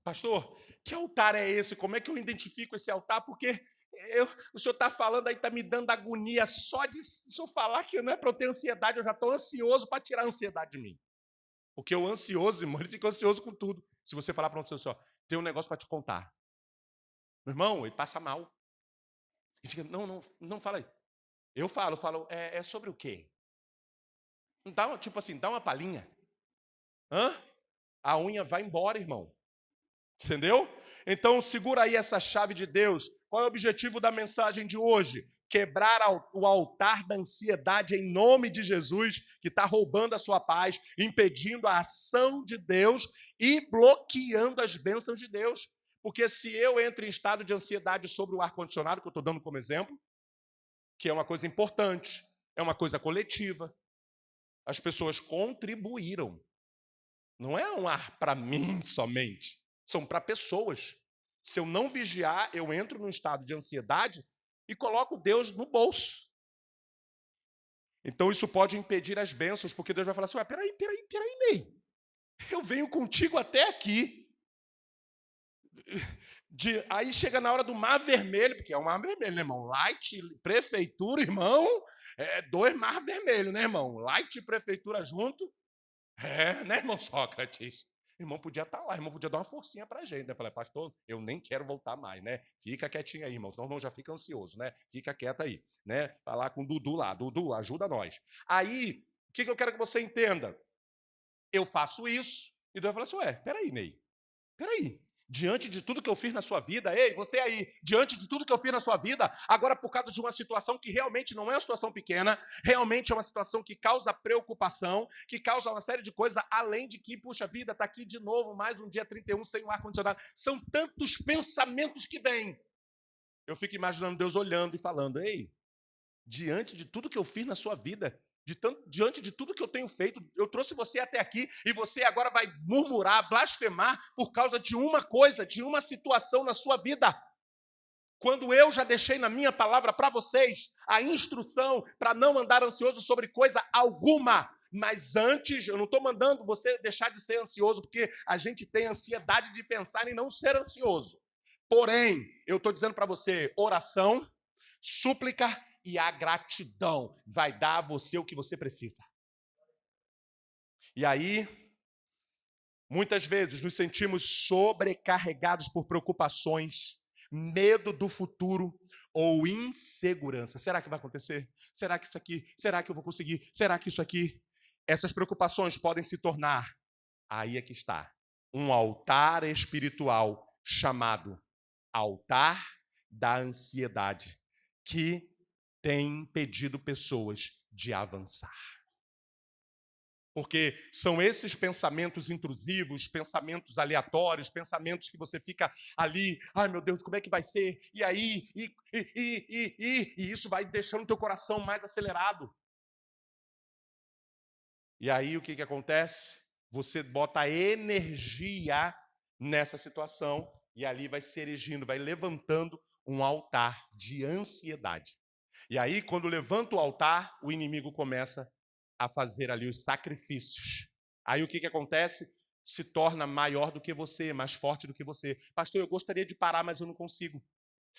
Pastor, que altar é esse? Como é que eu identifico esse altar? Porque o senhor está falando aí, está me dando agonia só de o senhor falar que não é para eu ter ansiedade, eu já estou ansioso para tirar a ansiedade de mim. Porque o ansioso, irmão, ele fica ansioso com tudo. Se você falar para um senhor, tem um negócio para te contar. Meu irmão, ele passa mal. Ele fica, não fala aí. Eu falo, é sobre o quê? Tipo assim, dá uma palhinha. A unha vai embora, irmão. Entendeu? Então, segura aí essa chave de Deus. Qual é o objetivo da mensagem de hoje? Quebrar o altar da ansiedade em nome de Jesus, que está roubando a sua paz, impedindo a ação de Deus e bloqueando as bênçãos de Deus. Porque se eu entro em estado de ansiedade sobre o ar-condicionado, que eu estou dando como exemplo, que é uma coisa importante, é uma coisa coletiva, as pessoas contribuíram. Não é um ar para mim somente. são para pessoas. Se eu não vigiar, eu entro num estado de ansiedade e coloco Deus no bolso. Então isso pode impedir as bênçãos, porque Deus vai falar assim, ué, peraí, Ney. Eu venho contigo até aqui. Aí chega na hora do Mar Vermelho, porque é o Mar Vermelho, né, irmão? Light, prefeitura, irmão, dois Mar Vermelho, né, irmão? Light e prefeitura junto. Né, irmão Sócrates? Irmão podia estar lá, irmão podia dar uma forcinha pra gente, né? Falei, pastor, eu nem quero voltar mais, né? Fica quietinho aí, irmão, senão o irmão já fica ansioso, né? Fica quieto aí, né? Falar com o Dudu lá, Dudu, ajuda nós. Aí, o que eu quero que você entenda? Eu faço isso, e Deus fala assim, ué, peraí, Ney, peraí. Diante de tudo que eu fiz na sua vida, ei, você aí, diante de tudo que eu fiz na sua vida, agora por causa de uma situação que realmente não é uma situação pequena, realmente é uma situação que causa preocupação, que causa uma série de coisas, além de que, puxa vida, está aqui de novo, mais um dia 31 sem o ar-condicionado. São tantos pensamentos que vêm. Eu fico imaginando Deus olhando e falando, ei, diante de tudo que eu fiz na sua vida, diante de tudo que eu tenho feito, eu trouxe você até aqui e você agora vai murmurar, blasfemar por causa de uma coisa, de uma situação na sua vida. Quando eu já deixei na minha palavra para vocês a instrução para não andar ansioso sobre coisa alguma. Mas antes, eu não estou mandando você deixar de ser ansioso, porque a gente tem ansiedade de pensar em não ser ansioso. Porém, eu estou dizendo para você, oração, súplica e a gratidão vai dar a você o que você precisa. E aí, muitas vezes nos sentimos sobrecarregados por preocupações, medo do futuro ou insegurança. Será que vai acontecer? Será que isso aqui? Será que eu vou conseguir? Será que isso aqui? Essas preocupações podem se tornar, aí é que está, um altar espiritual chamado altar da ansiedade, que tem impedido pessoas de avançar. Porque são esses pensamentos intrusivos, pensamentos aleatórios, pensamentos que você fica ali, ai meu Deus, como é que vai ser? E aí, e isso vai deixando o teu coração mais acelerado. E aí o que acontece? Você bota energia nessa situação e ali vai se erigindo, vai levantando um altar de ansiedade. E aí, quando levanta o altar, o inimigo começa a fazer ali os sacrifícios. Aí o que acontece? Se torna maior do que você, mais forte do que você. Pastor, eu gostaria de parar, mas eu não consigo.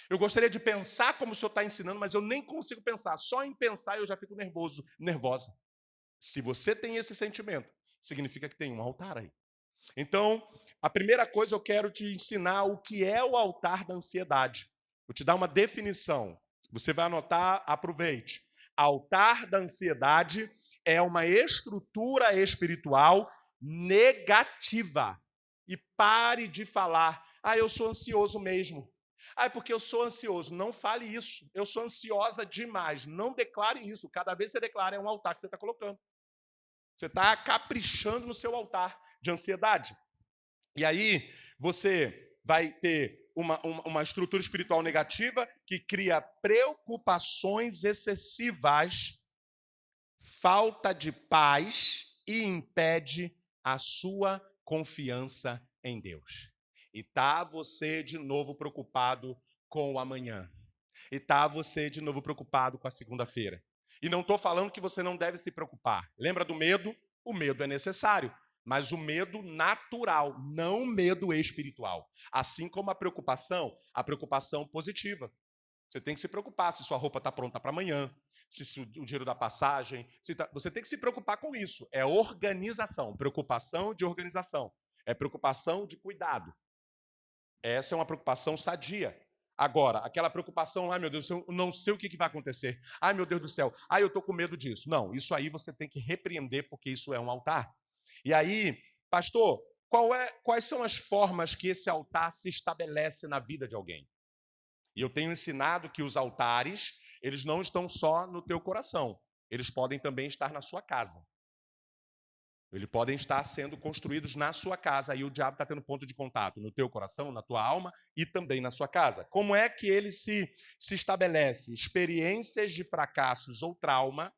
Eu gostaria de pensar como o senhor está ensinando, mas eu nem consigo pensar. Só em pensar eu já fico nervosa. Se você tem esse sentimento, significa que tem um altar aí. Então, a primeira coisa eu quero te ensinar o que é o altar da ansiedade. Vou te dar uma definição. Você vai anotar, aproveite. Altar da ansiedade é uma estrutura espiritual negativa. E pare de falar, eu sou ansioso mesmo. É porque eu sou ansioso. Não fale isso. Eu sou ansiosa demais. Não declare isso. Cada vez que você declara, é um altar que você está colocando. Você está caprichando no seu altar de ansiedade. E aí você vai ter uma estrutura espiritual negativa que cria preocupações excessivas, falta de paz e impede a sua confiança em Deus. E está você de novo preocupado com o amanhã. E está você de novo preocupado com a segunda-feira. E não estou falando que você não deve se preocupar. Lembra do medo? O medo é necessário. Mas o medo natural, não o medo espiritual. Assim como a preocupação positiva. Você tem que se preocupar se sua roupa está pronta para amanhã, se o dinheiro da passagem. Você tem que se preocupar com isso. É organização, preocupação de organização. É preocupação de cuidado. Essa é uma preocupação sadia. Agora, aquela preocupação, ai meu Deus, eu não sei o que vai acontecer. Ai meu Deus do céu, eu estou com medo disso. Não, isso aí você tem que repreender, porque isso é um altar. E aí, pastor, quais são as formas que esse altar se estabelece na vida de alguém? E eu tenho ensinado que os altares, eles não estão só no teu coração. Eles podem também estar na sua casa. Eles podem estar sendo construídos na sua casa. Aí o diabo está tendo ponto de contato no teu coração, na tua alma e também na sua casa. Como é que ele se estabelece? Experiências de fracassos ou traumas.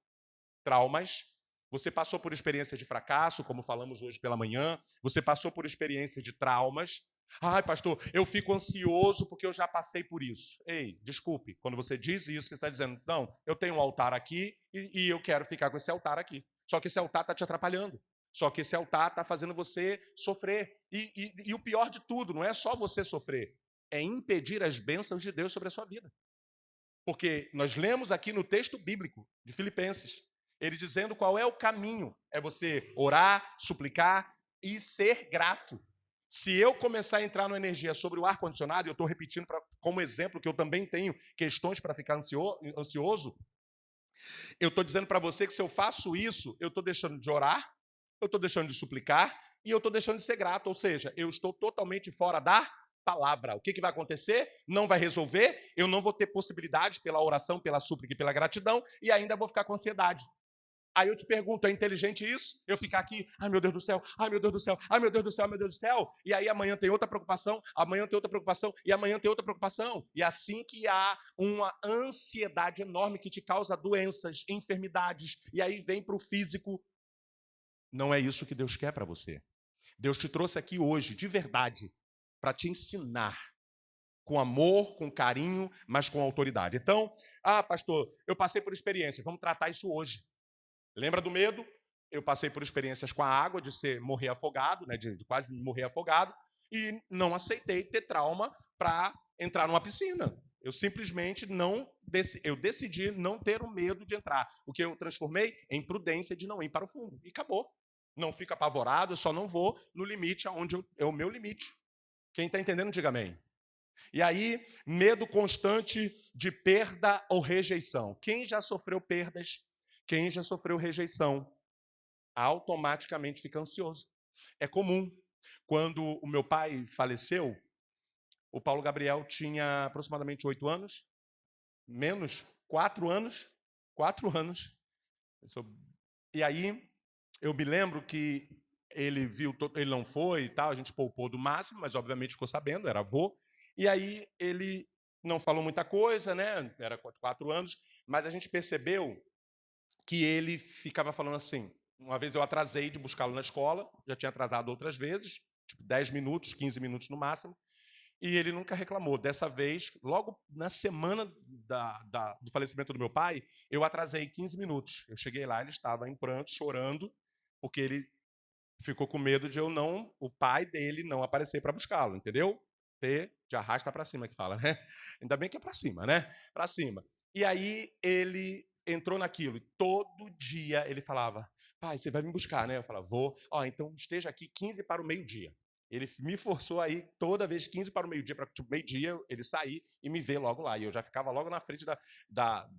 Você passou por experiências de fracasso, como falamos hoje pela manhã. Você passou por experiências de traumas. Ai, pastor, eu fico ansioso porque eu já passei por isso. Ei, desculpe, quando você diz isso, você está dizendo, não, eu tenho um altar aqui e eu quero ficar com esse altar aqui. Só que esse altar está te atrapalhando. Só que esse altar está fazendo você sofrer. E o pior de tudo, não é só você sofrer, é impedir as bênçãos de Deus sobre a sua vida. Porque nós lemos aqui no texto bíblico de Filipenses, ele dizendo qual é o caminho. É você orar, suplicar e ser grato. Se eu começar a entrar numa energia sobre o ar-condicionado, eu estou repetindo como exemplo que eu também tenho questões para ficar ansioso, eu estou dizendo para você que se eu faço isso, eu estou deixando de orar, eu estou deixando de suplicar e eu estou deixando de ser grato. Ou seja, eu estou totalmente fora da palavra. O que vai acontecer? Não vai resolver, eu não vou ter possibilidade pela oração, pela súplica e pela gratidão e ainda vou ficar com ansiedade. Aí eu te pergunto, é inteligente isso? Eu ficar aqui, ai meu Deus do céu, ai meu Deus do céu, ai meu Deus do céu, meu Deus do céu. E aí amanhã tem outra preocupação, amanhã tem outra preocupação, e amanhã tem outra preocupação. E assim que há uma ansiedade enorme que te causa doenças, enfermidades, e aí vem para o físico. Não é isso que Deus quer para você. Deus te trouxe aqui hoje, de verdade, para te ensinar. Com amor, com carinho, mas com autoridade. Então, pastor, eu passei por experiência, vamos tratar isso hoje. Lembra do medo? Eu passei por experiências com a água, de morrer afogado, né, de quase morrer afogado, e não aceitei ter trauma para entrar numa piscina. Eu simplesmente eu decidi não ter o medo de entrar. O que eu transformei em prudência de não ir para o fundo. E acabou. Não fico apavorado, eu só não vou no limite aonde é o meu limite. Quem está entendendo, diga amém. E aí, medo constante de perda ou rejeição. Quem já sofreu perdas? Quem já sofreu rejeição automaticamente fica ansioso. É comum. Quando o meu pai faleceu, o Paulo Gabriel tinha aproximadamente 8 anos, menos 4 anos. 4 anos. E aí, eu me lembro que ele viu, ele não foi e tal, a gente poupou do máximo, mas obviamente ficou sabendo, era avô. E aí ele não falou muita coisa, né? Era 4 anos, mas a gente percebeu que ele ficava falando assim. Uma vez eu atrasei de buscá-lo na escola, já tinha atrasado outras vezes, tipo 10 minutos, 15 minutos no máximo, e ele nunca reclamou. Dessa vez, logo na semana do falecimento do meu pai, eu atrasei 15 minutos. Eu cheguei lá, ele estava em pranto, chorando, porque ele ficou com medo de o pai dele não aparecer para buscá-lo, entendeu? De arrasta para cima que fala, né? Ainda bem que é para cima, né? Para cima. E aí ele entrou naquilo. E todo dia ele falava, pai, você vai me buscar, né? Eu falava, vou. Então esteja aqui 15 para o meio-dia. Ele me forçou aí toda vez 15 para o meio-dia, para tipo, meio-dia ele sair e me ver logo lá. E eu já ficava logo na frente da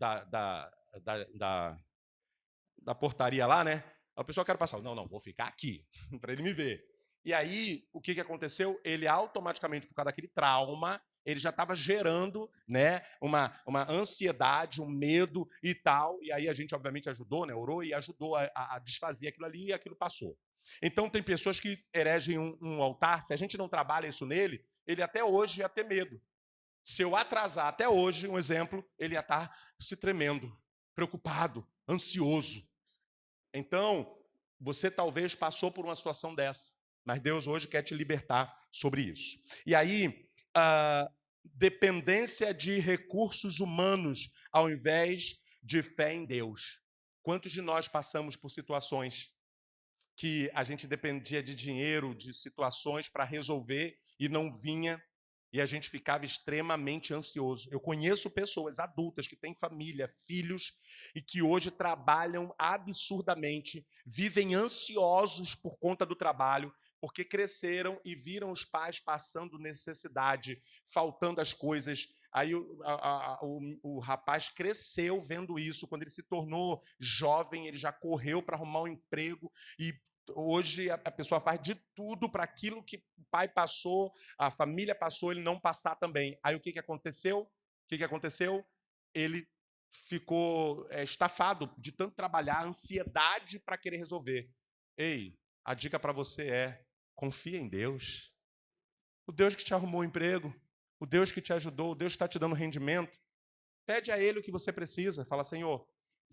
portaria lá, né? Aí o pessoal quer passar. Não, vou ficar aqui, para ele me ver. E aí, o que aconteceu? Ele automaticamente, por causa daquele trauma, ele já estava gerando, né, uma ansiedade, um medo e tal. E aí a gente, obviamente, ajudou, né, orou e ajudou a desfazer aquilo ali e aquilo passou. Então, tem pessoas que eregem um altar, se a gente não trabalha isso nele, ele até hoje ia ter medo. Se eu atrasar até hoje, um exemplo, ele ia estar se tremendo, preocupado, ansioso. Então, você talvez passou por uma situação dessa, mas Deus hoje quer te libertar sobre isso. E aí, dependência de recursos humanos ao invés de fé em Deus. Quantos de nós passamos por situações que a gente dependia de dinheiro, de situações para resolver e não vinha, e a gente ficava extremamente ansioso. Eu conheço pessoas adultas que têm família, filhos, e que hoje trabalham absurdamente, vivem ansiosos por conta do trabalho, porque cresceram e viram os pais passando necessidade, faltando as coisas. Aí o rapaz cresceu vendo isso. Quando ele se tornou jovem, ele já correu para arrumar um emprego e hoje a pessoa faz de tudo para aquilo que o pai passou, a família passou, ele não passar também. Aí o que aconteceu? O que aconteceu? Ele ficou estafado de tanto trabalhar, ansiedade para querer resolver. Ei, a dica para você é: confia em Deus. O Deus que te arrumou o emprego, o Deus que te ajudou, o Deus que está te dando rendimento. Pede a Ele o que você precisa. Fala, Senhor,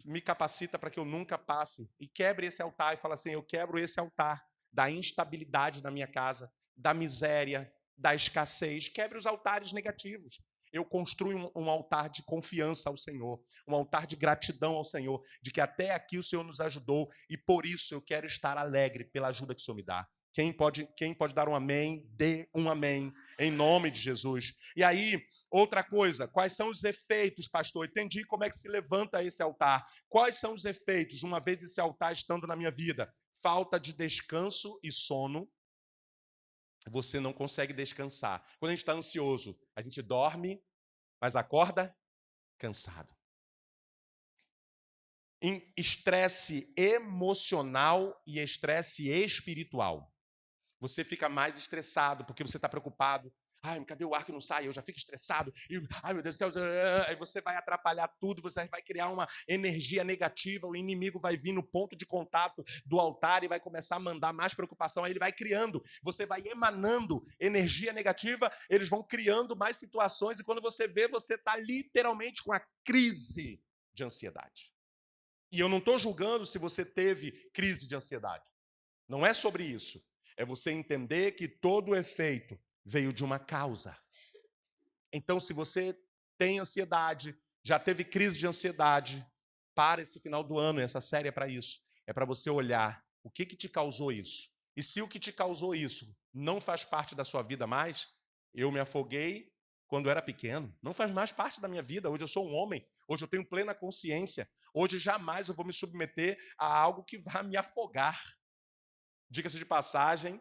me capacita para que eu nunca passe. E quebre esse altar e fala assim, eu quebro esse altar da instabilidade na minha casa, da miséria, da escassez, quebre os altares negativos. Eu construo um altar de confiança ao Senhor, um altar de gratidão ao Senhor, de que até aqui o Senhor nos ajudou e por isso eu quero estar alegre pela ajuda que o Senhor me dá. Quem pode dar um amém, dê um amém, em nome de Jesus. E aí, outra coisa, quais são os efeitos, pastor? Entendi como é que se levanta esse altar. Quais são os efeitos, uma vez esse altar estando na minha vida? Falta de descanso e sono. Você não consegue descansar. Quando a gente está ansioso, a gente dorme, mas acorda cansado. Em estresse emocional e estresse espiritual. Você fica mais estressado porque você está preocupado. Ai, cadê o ar que não sai? Eu já fico estressado. Ai, meu Deus do céu. Aí você vai atrapalhar tudo, você vai criar uma energia negativa, o inimigo vai vir no ponto de contato do altar e vai começar a mandar mais preocupação. Aí ele vai criando, você vai emanando energia negativa, eles vão criando mais situações e quando você vê, você está literalmente com a crise de ansiedade. E eu não estou julgando se você teve crise de ansiedade. Não é sobre isso. É você entender que todo o efeito veio de uma causa. Então, se você tem ansiedade, já teve crise de ansiedade, para esse final do ano, essa série é para isso. É para você olhar o que te causou isso. E se o que te causou isso não faz parte da sua vida mais, eu me afoguei quando era pequeno, não faz mais parte da minha vida. Hoje eu sou um homem, hoje eu tenho plena consciência. Hoje jamais eu vou me submeter a algo que vá me afogar. Diga-se de passagem,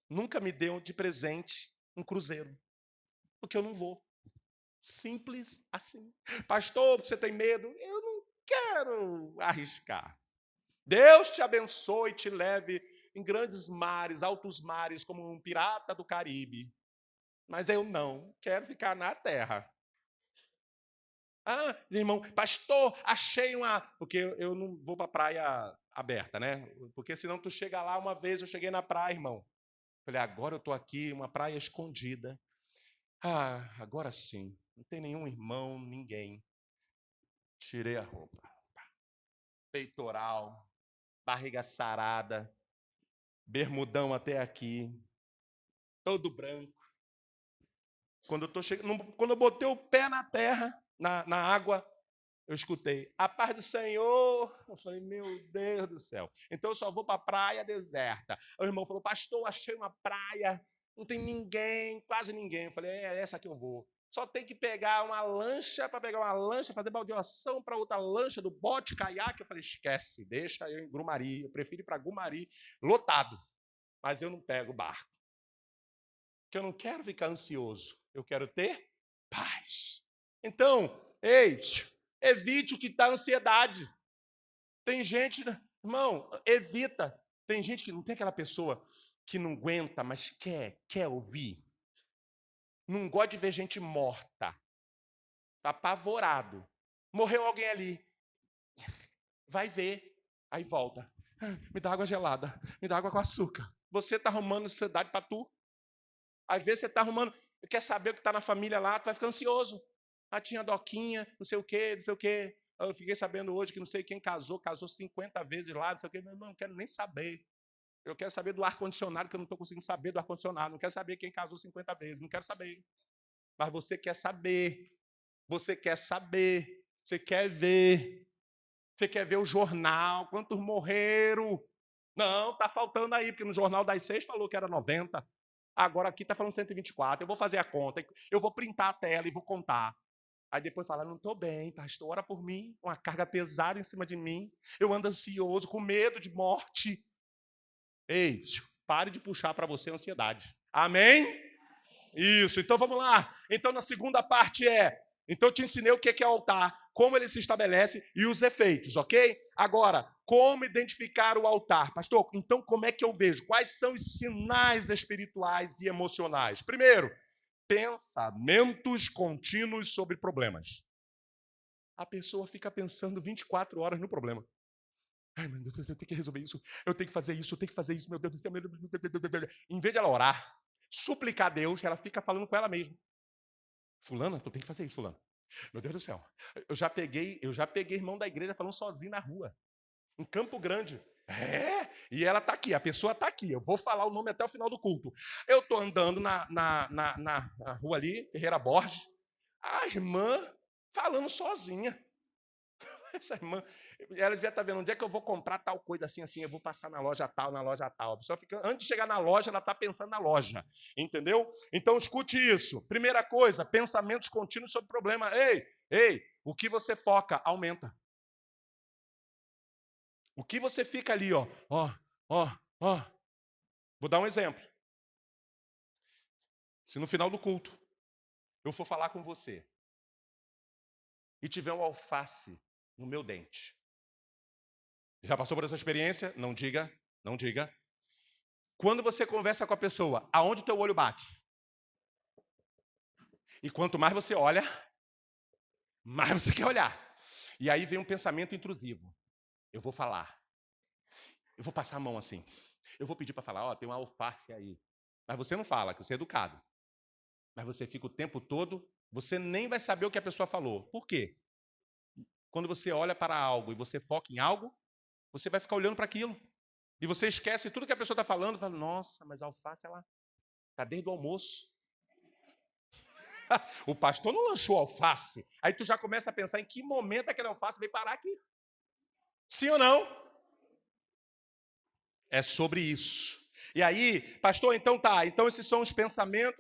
nunca me deu de presente um cruzeiro, porque eu não vou. Simples assim. Pastor, você tem medo? Eu não quero arriscar. Deus te abençoe e te leve em grandes mares, altos mares, como um pirata do Caribe. Mas eu não quero ficar na terra. Ah, irmão, pastor, achei uma... Porque eu não vou para a praia aberta, né? Porque senão tu chega lá, uma vez eu cheguei na praia, irmão. Falei, agora eu estou aqui, uma praia escondida. Ah, agora sim. Não tem nenhum irmão, ninguém. Tirei a roupa. Peitoral, barriga sarada, bermudão até aqui, todo branco. Quando eu botei o pé na terra, na água, eu escutei, a paz do Senhor. Eu falei, meu Deus do céu. Então eu só vou para a praia deserta. O irmão falou, pastor, achei uma praia, não tem ninguém, quase ninguém. Eu falei, é essa que eu vou. Só tem que pegar uma lancha, para pegar uma lancha, fazer baldeação para outra lancha do bote, caiaque. Eu falei, esquece, deixa eu em Grumari. Eu prefiro ir para Grumari lotado. Mas eu não pego barco. Porque eu não quero ficar ansioso. Eu quero ter paz. Então, evite o que está ansiedade. Tem gente, irmão, evita. Tem gente que não tem aquela pessoa que não aguenta, mas quer ouvir. Não gosta de ver gente morta. Está apavorado. Morreu alguém ali. Vai ver. Aí volta. Me dá água gelada. Me dá água com açúcar. Você está arrumando ansiedade para tu. Às vezes você está arrumando, quer saber o que está na família lá, tu vai ficar ansioso. Ah, tinha doquinha, não sei o quê, não sei o quê. Eu fiquei sabendo hoje que não sei quem casou 50 vezes lá, não sei o quê. Meu irmão, não quero nem saber. Eu quero saber do ar-condicionado, que eu não estou conseguindo saber do ar-condicionado. Não quero saber quem casou 50 vezes, não quero saber. Mas você quer saber. Você quer saber. Você quer ver. Você quer ver o jornal, quantos morreram. Não, está faltando aí, porque no Jornal das 6 falou que era 90. Agora aqui está falando 124, eu vou fazer a conta, eu vou printar a tela e vou contar. Aí depois fala, não estou bem, pastor, ora por mim, uma carga pesada em cima de mim, eu ando ansioso, com medo de morte. Ei, pare de puxar para você a ansiedade. Amém? Isso, então vamos lá. Então na segunda parte então eu te ensinei o que é altar, como ele se estabelece e os efeitos, ok? Agora, como identificar o altar? Pastor, então como é que eu vejo? Quais são os sinais espirituais e emocionais? Primeiro, pensamentos contínuos sobre problemas. A pessoa fica pensando 24 horas no problema. Ai, meu Deus, eu tenho que resolver isso, eu tenho que fazer isso, eu tenho que fazer isso, meu Deus do céu. Em vez de ela orar, suplicar a Deus, ela fica falando com ela mesma. Fulana, tu tem que fazer isso, fulano. Meu Deus do céu. Eu já peguei irmão da igreja falando sozinho na rua. Em Campo Grande. E ela está aqui, a pessoa está aqui. Eu vou falar o nome até o final do culto. Eu estou andando na rua ali, Ferreira Borges, a irmã falando sozinha. Essa irmã, ela devia estar vendo onde é que eu vou comprar tal coisa assim, assim, eu vou passar na loja tal, na loja tal. A pessoa fica, antes de chegar na loja, ela está pensando na loja, entendeu? Então, escute isso. Primeira coisa, pensamentos contínuos sobre o problema. Ei, o que você foca, aumenta. O que você fica ali, ó. Vou dar um exemplo. Se no final do culto eu for falar com você e tiver um alface no meu dente, já passou por essa experiência? Não diga, não diga. Quando você conversa com a pessoa, aonde o teu olho bate? E quanto mais você olha, mais você quer olhar. E aí vem um pensamento intrusivo. Eu vou falar. Eu vou passar a mão assim. Eu vou pedir para falar, ó, tem uma alface aí. Mas você não fala, que você é educado. Mas você fica o tempo todo, você nem vai saber o que a pessoa falou. Por quê? Quando você olha para algo e você foca em algo, você vai ficar olhando para aquilo. E você esquece tudo que a pessoa está falando, fala, nossa, mas a alface, ela está desde o almoço. O pastor não lanchou alface. Aí tu já começa a pensar em que momento aquele alface veio parar aqui. Sim ou não? É sobre isso. E aí, pastor, então tá. Então esses são os pensamentos,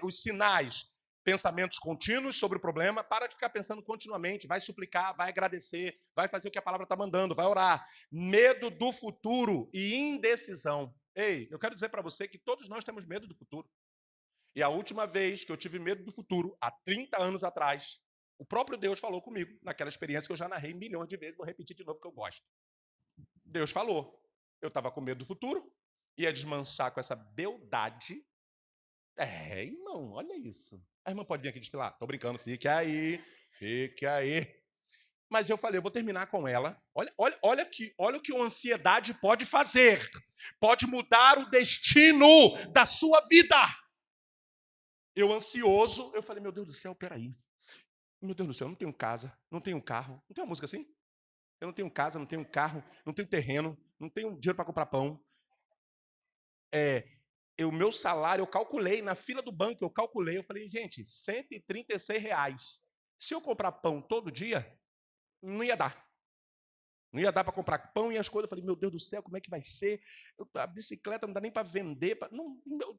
os sinais. Pensamentos contínuos sobre o problema. Para de ficar pensando continuamente. Vai suplicar, vai agradecer, vai fazer o que a palavra está mandando, vai orar. Medo do futuro e indecisão. Ei, eu quero dizer para você que todos nós temos medo do futuro. E a última vez que eu tive medo do futuro, há 30 anos atrás, o próprio Deus falou comigo, naquela experiência que eu já narrei milhões de vezes, vou repetir de novo que eu gosto. Deus falou. Eu estava com medo do futuro, ia desmanchar com essa beldade. Irmão, olha isso. A irmã pode vir aqui desfilar? Tô brincando, fique aí, fique aí. Mas eu falei, eu vou terminar com ela. Olha o que uma ansiedade pode fazer. Pode mudar o destino da sua vida. Eu ansioso, eu falei, meu Deus do céu, peraí. Meu Deus do céu, eu não tenho casa, não tenho carro. Não tem uma música assim? Eu não tenho casa, não tenho carro, não tenho terreno, não tenho dinheiro para comprar pão. O meu salário, eu calculei, na fila do banco, eu calculei, eu falei, gente, R$136. Se eu comprar pão todo dia, não ia dar. Não ia dar para comprar pão e as coisas. Eu falei, meu Deus do céu, como é que vai ser? A bicicleta não dá nem para vender.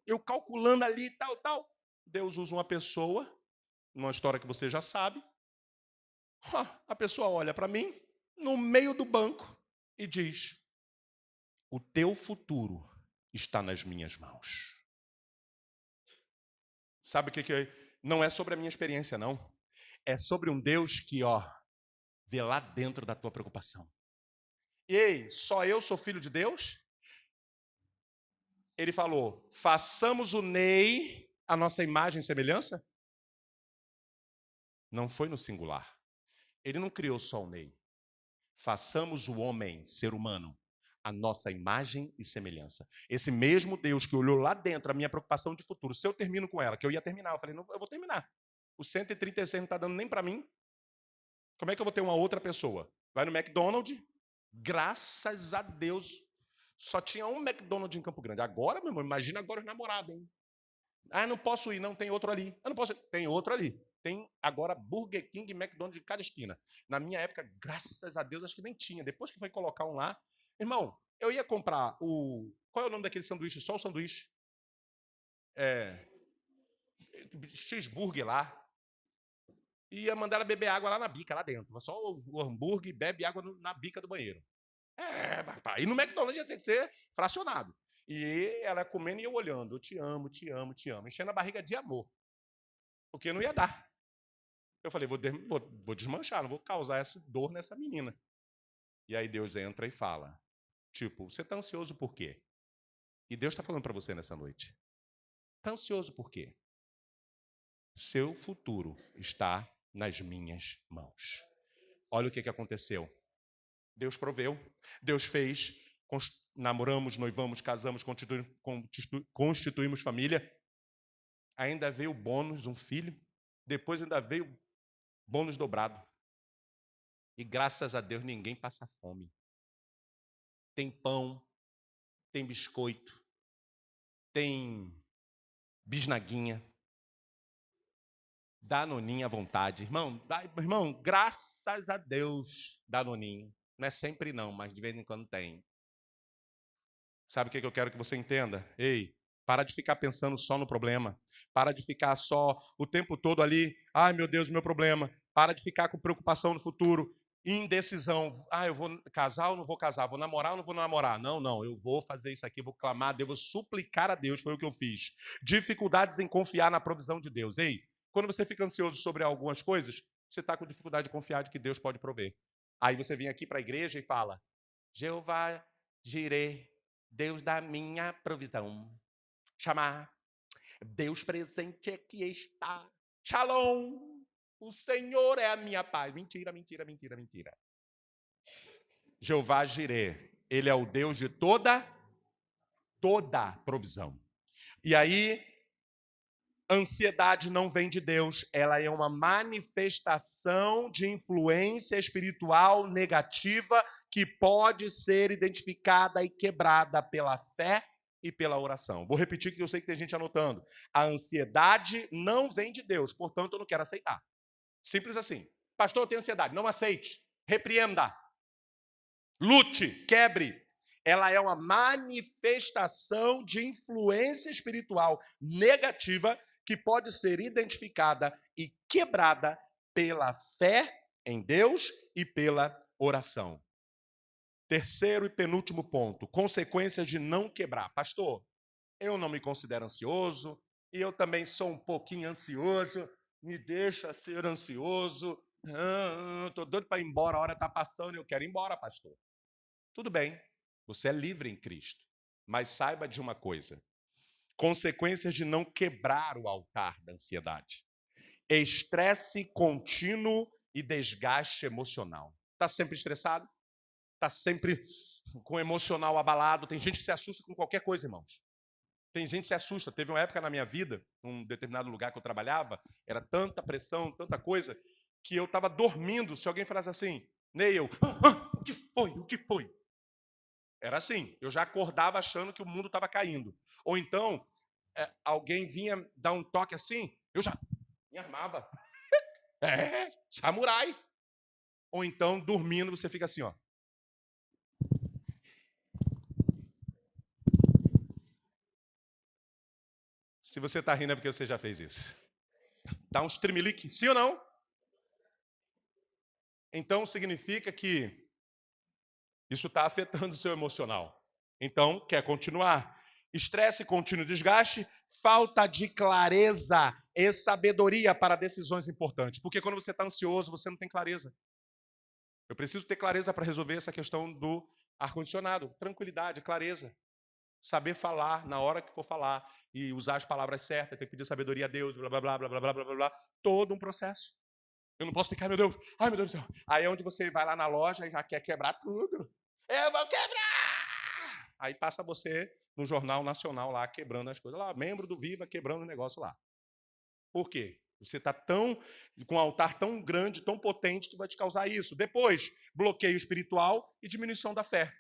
Eu calculando ali, tal. Deus usa uma pessoa, numa história que você já sabe. A pessoa olha para mim, no meio do banco, e diz, o teu futuro está nas minhas mãos. Sabe o que é? Não é sobre a minha experiência, não. É sobre um Deus que, vê lá dentro da tua preocupação. Ei, só eu sou filho de Deus? Ele falou, façamos o Ney a nossa imagem e semelhança? Não foi no singular. Ele não criou só o Ney. Façamos o homem, ser humano, a nossa imagem e semelhança. Esse mesmo Deus que olhou lá dentro a minha preocupação de futuro, se eu termino com ela, que eu ia terminar, eu falei, não, eu vou terminar. O 136 não está dando nem para mim. Como é que eu vou ter uma outra pessoa? Vai no McDonald's, graças a Deus, só tinha um McDonald's em Campo Grande. Agora, meu irmão, imagina agora os namorados, hein? Não posso ir, não, tem outro ali. Eu não posso ir, tem outro ali. Tem agora Burger King e McDonald's de cada esquina. Na minha época, graças a Deus, acho que nem tinha. Depois que foi colocar um lá, irmão, eu ia comprar o... Qual é o nome daquele sanduíche? Só o sanduíche. Cheeseburger lá. Ia mandar ela beber água lá na bica, lá dentro. Só o hambúrguer bebe água na bica do banheiro. Papai. E no McDonald's ia ter que ser fracionado. E ela comendo e eu olhando. Eu te amo, te amo, te amo. Enchendo a barriga de amor. Porque não ia dar. Eu falei, vou desmanchar, não vou causar essa dor nessa menina. E aí Deus entra e fala, tipo, você está ansioso por quê? E Deus está falando para você nessa noite. Está ansioso por quê? Seu futuro está nas minhas mãos. Olha o que aconteceu. Deus proveu, Deus fez, namoramos, noivamos, casamos, constituímos família. Ainda veio o bônus, um filho. Depois ainda veio bônus dobrado. E graças a Deus ninguém passa fome. tem pão, tem biscoito, tem bisnaguinha, danoninho à vontade. Irmão, graças a Deus, danoninho. Não é sempre não, mas de vez em quando tem. Sabe o que eu quero que você entenda? Ei, para de ficar pensando só no problema. Para de ficar só o tempo todo ali, ai meu Deus, meu problema. Para de ficar com preocupação no futuro, indecisão. Eu vou casar ou não vou casar? Vou namorar ou não vou namorar? Não, eu vou fazer isso aqui, vou clamar a Deus, vou suplicar a Deus, foi o que eu fiz. Dificuldades em confiar na provisão de Deus. Ei, quando você fica ansioso sobre algumas coisas, você está com dificuldade de confiar de que Deus pode prover. Aí você vem aqui para a igreja e fala, Jeová Jireh, Deus da minha provisão. Chamar. Deus presente aqui está. Shalom. O Senhor é a minha paz. Mentira. Jeová Jireh, ele é o Deus de toda provisão. E aí, ansiedade não vem de Deus, ela é uma manifestação de influência espiritual negativa que pode ser identificada e quebrada pela fé e pela oração. Vou repetir que eu sei que tem gente anotando. A ansiedade não vem de Deus, portanto eu não quero aceitar. Simples assim. Pastor, eu tenho ansiedade. Não aceite. Repreenda. Lute. Quebre. Ela é uma manifestação de influência espiritual negativa que pode ser identificada e quebrada pela fé em Deus e pela oração. Terceiro e penúltimo ponto, consequências de não quebrar. Pastor, eu não me considero ansioso e eu também sou um pouquinho ansioso, me deixa ser ansioso, estou doido para ir embora, a hora está passando e eu quero ir embora, pastor. Tudo bem, você é livre em Cristo, mas saiba de uma coisa, consequências de não quebrar o altar da ansiedade. Estresse contínuo e desgaste emocional. Está sempre estressado? Está sempre com o emocional abalado. Tem gente que se assusta com qualquer coisa, irmãos. Tem gente que se assusta. Teve uma época na minha vida, num determinado lugar que eu trabalhava, era tanta pressão, tanta coisa, que eu estava dormindo. Se alguém falasse assim, Ney, o que foi? Era assim, eu já acordava achando que o mundo estava caindo. Ou então, alguém vinha dar um toque assim, eu já me armava. Samurai. Ou então, dormindo, você fica assim, ó. Se você está rindo é porque você já fez isso. Dá um tremelique, sim ou não? Então, significa que isso está afetando o seu emocional. Então, quer continuar. Estresse contínuo, desgaste, falta de clareza e sabedoria para decisões importantes. Porque quando você está ansioso, você não tem clareza. Eu preciso ter clareza para resolver essa questão do ar-condicionado. Tranquilidade, clareza. Saber falar na hora que for falar e usar as palavras certas, ter que pedir sabedoria a Deus, blá, blá, blá, blá, blá, blá, blá, blá. Todo um processo. Eu não posso ficar, meu Deus do céu. Aí é onde você vai lá na loja e já quer quebrar tudo. Eu vou quebrar! Aí passa você no Jornal Nacional lá, quebrando as coisas. Lá, membro do Viva quebrando o negócio lá. Por quê? Você está com um altar tão grande, tão potente, que vai te causar isso. Depois, bloqueio espiritual e diminuição da fé.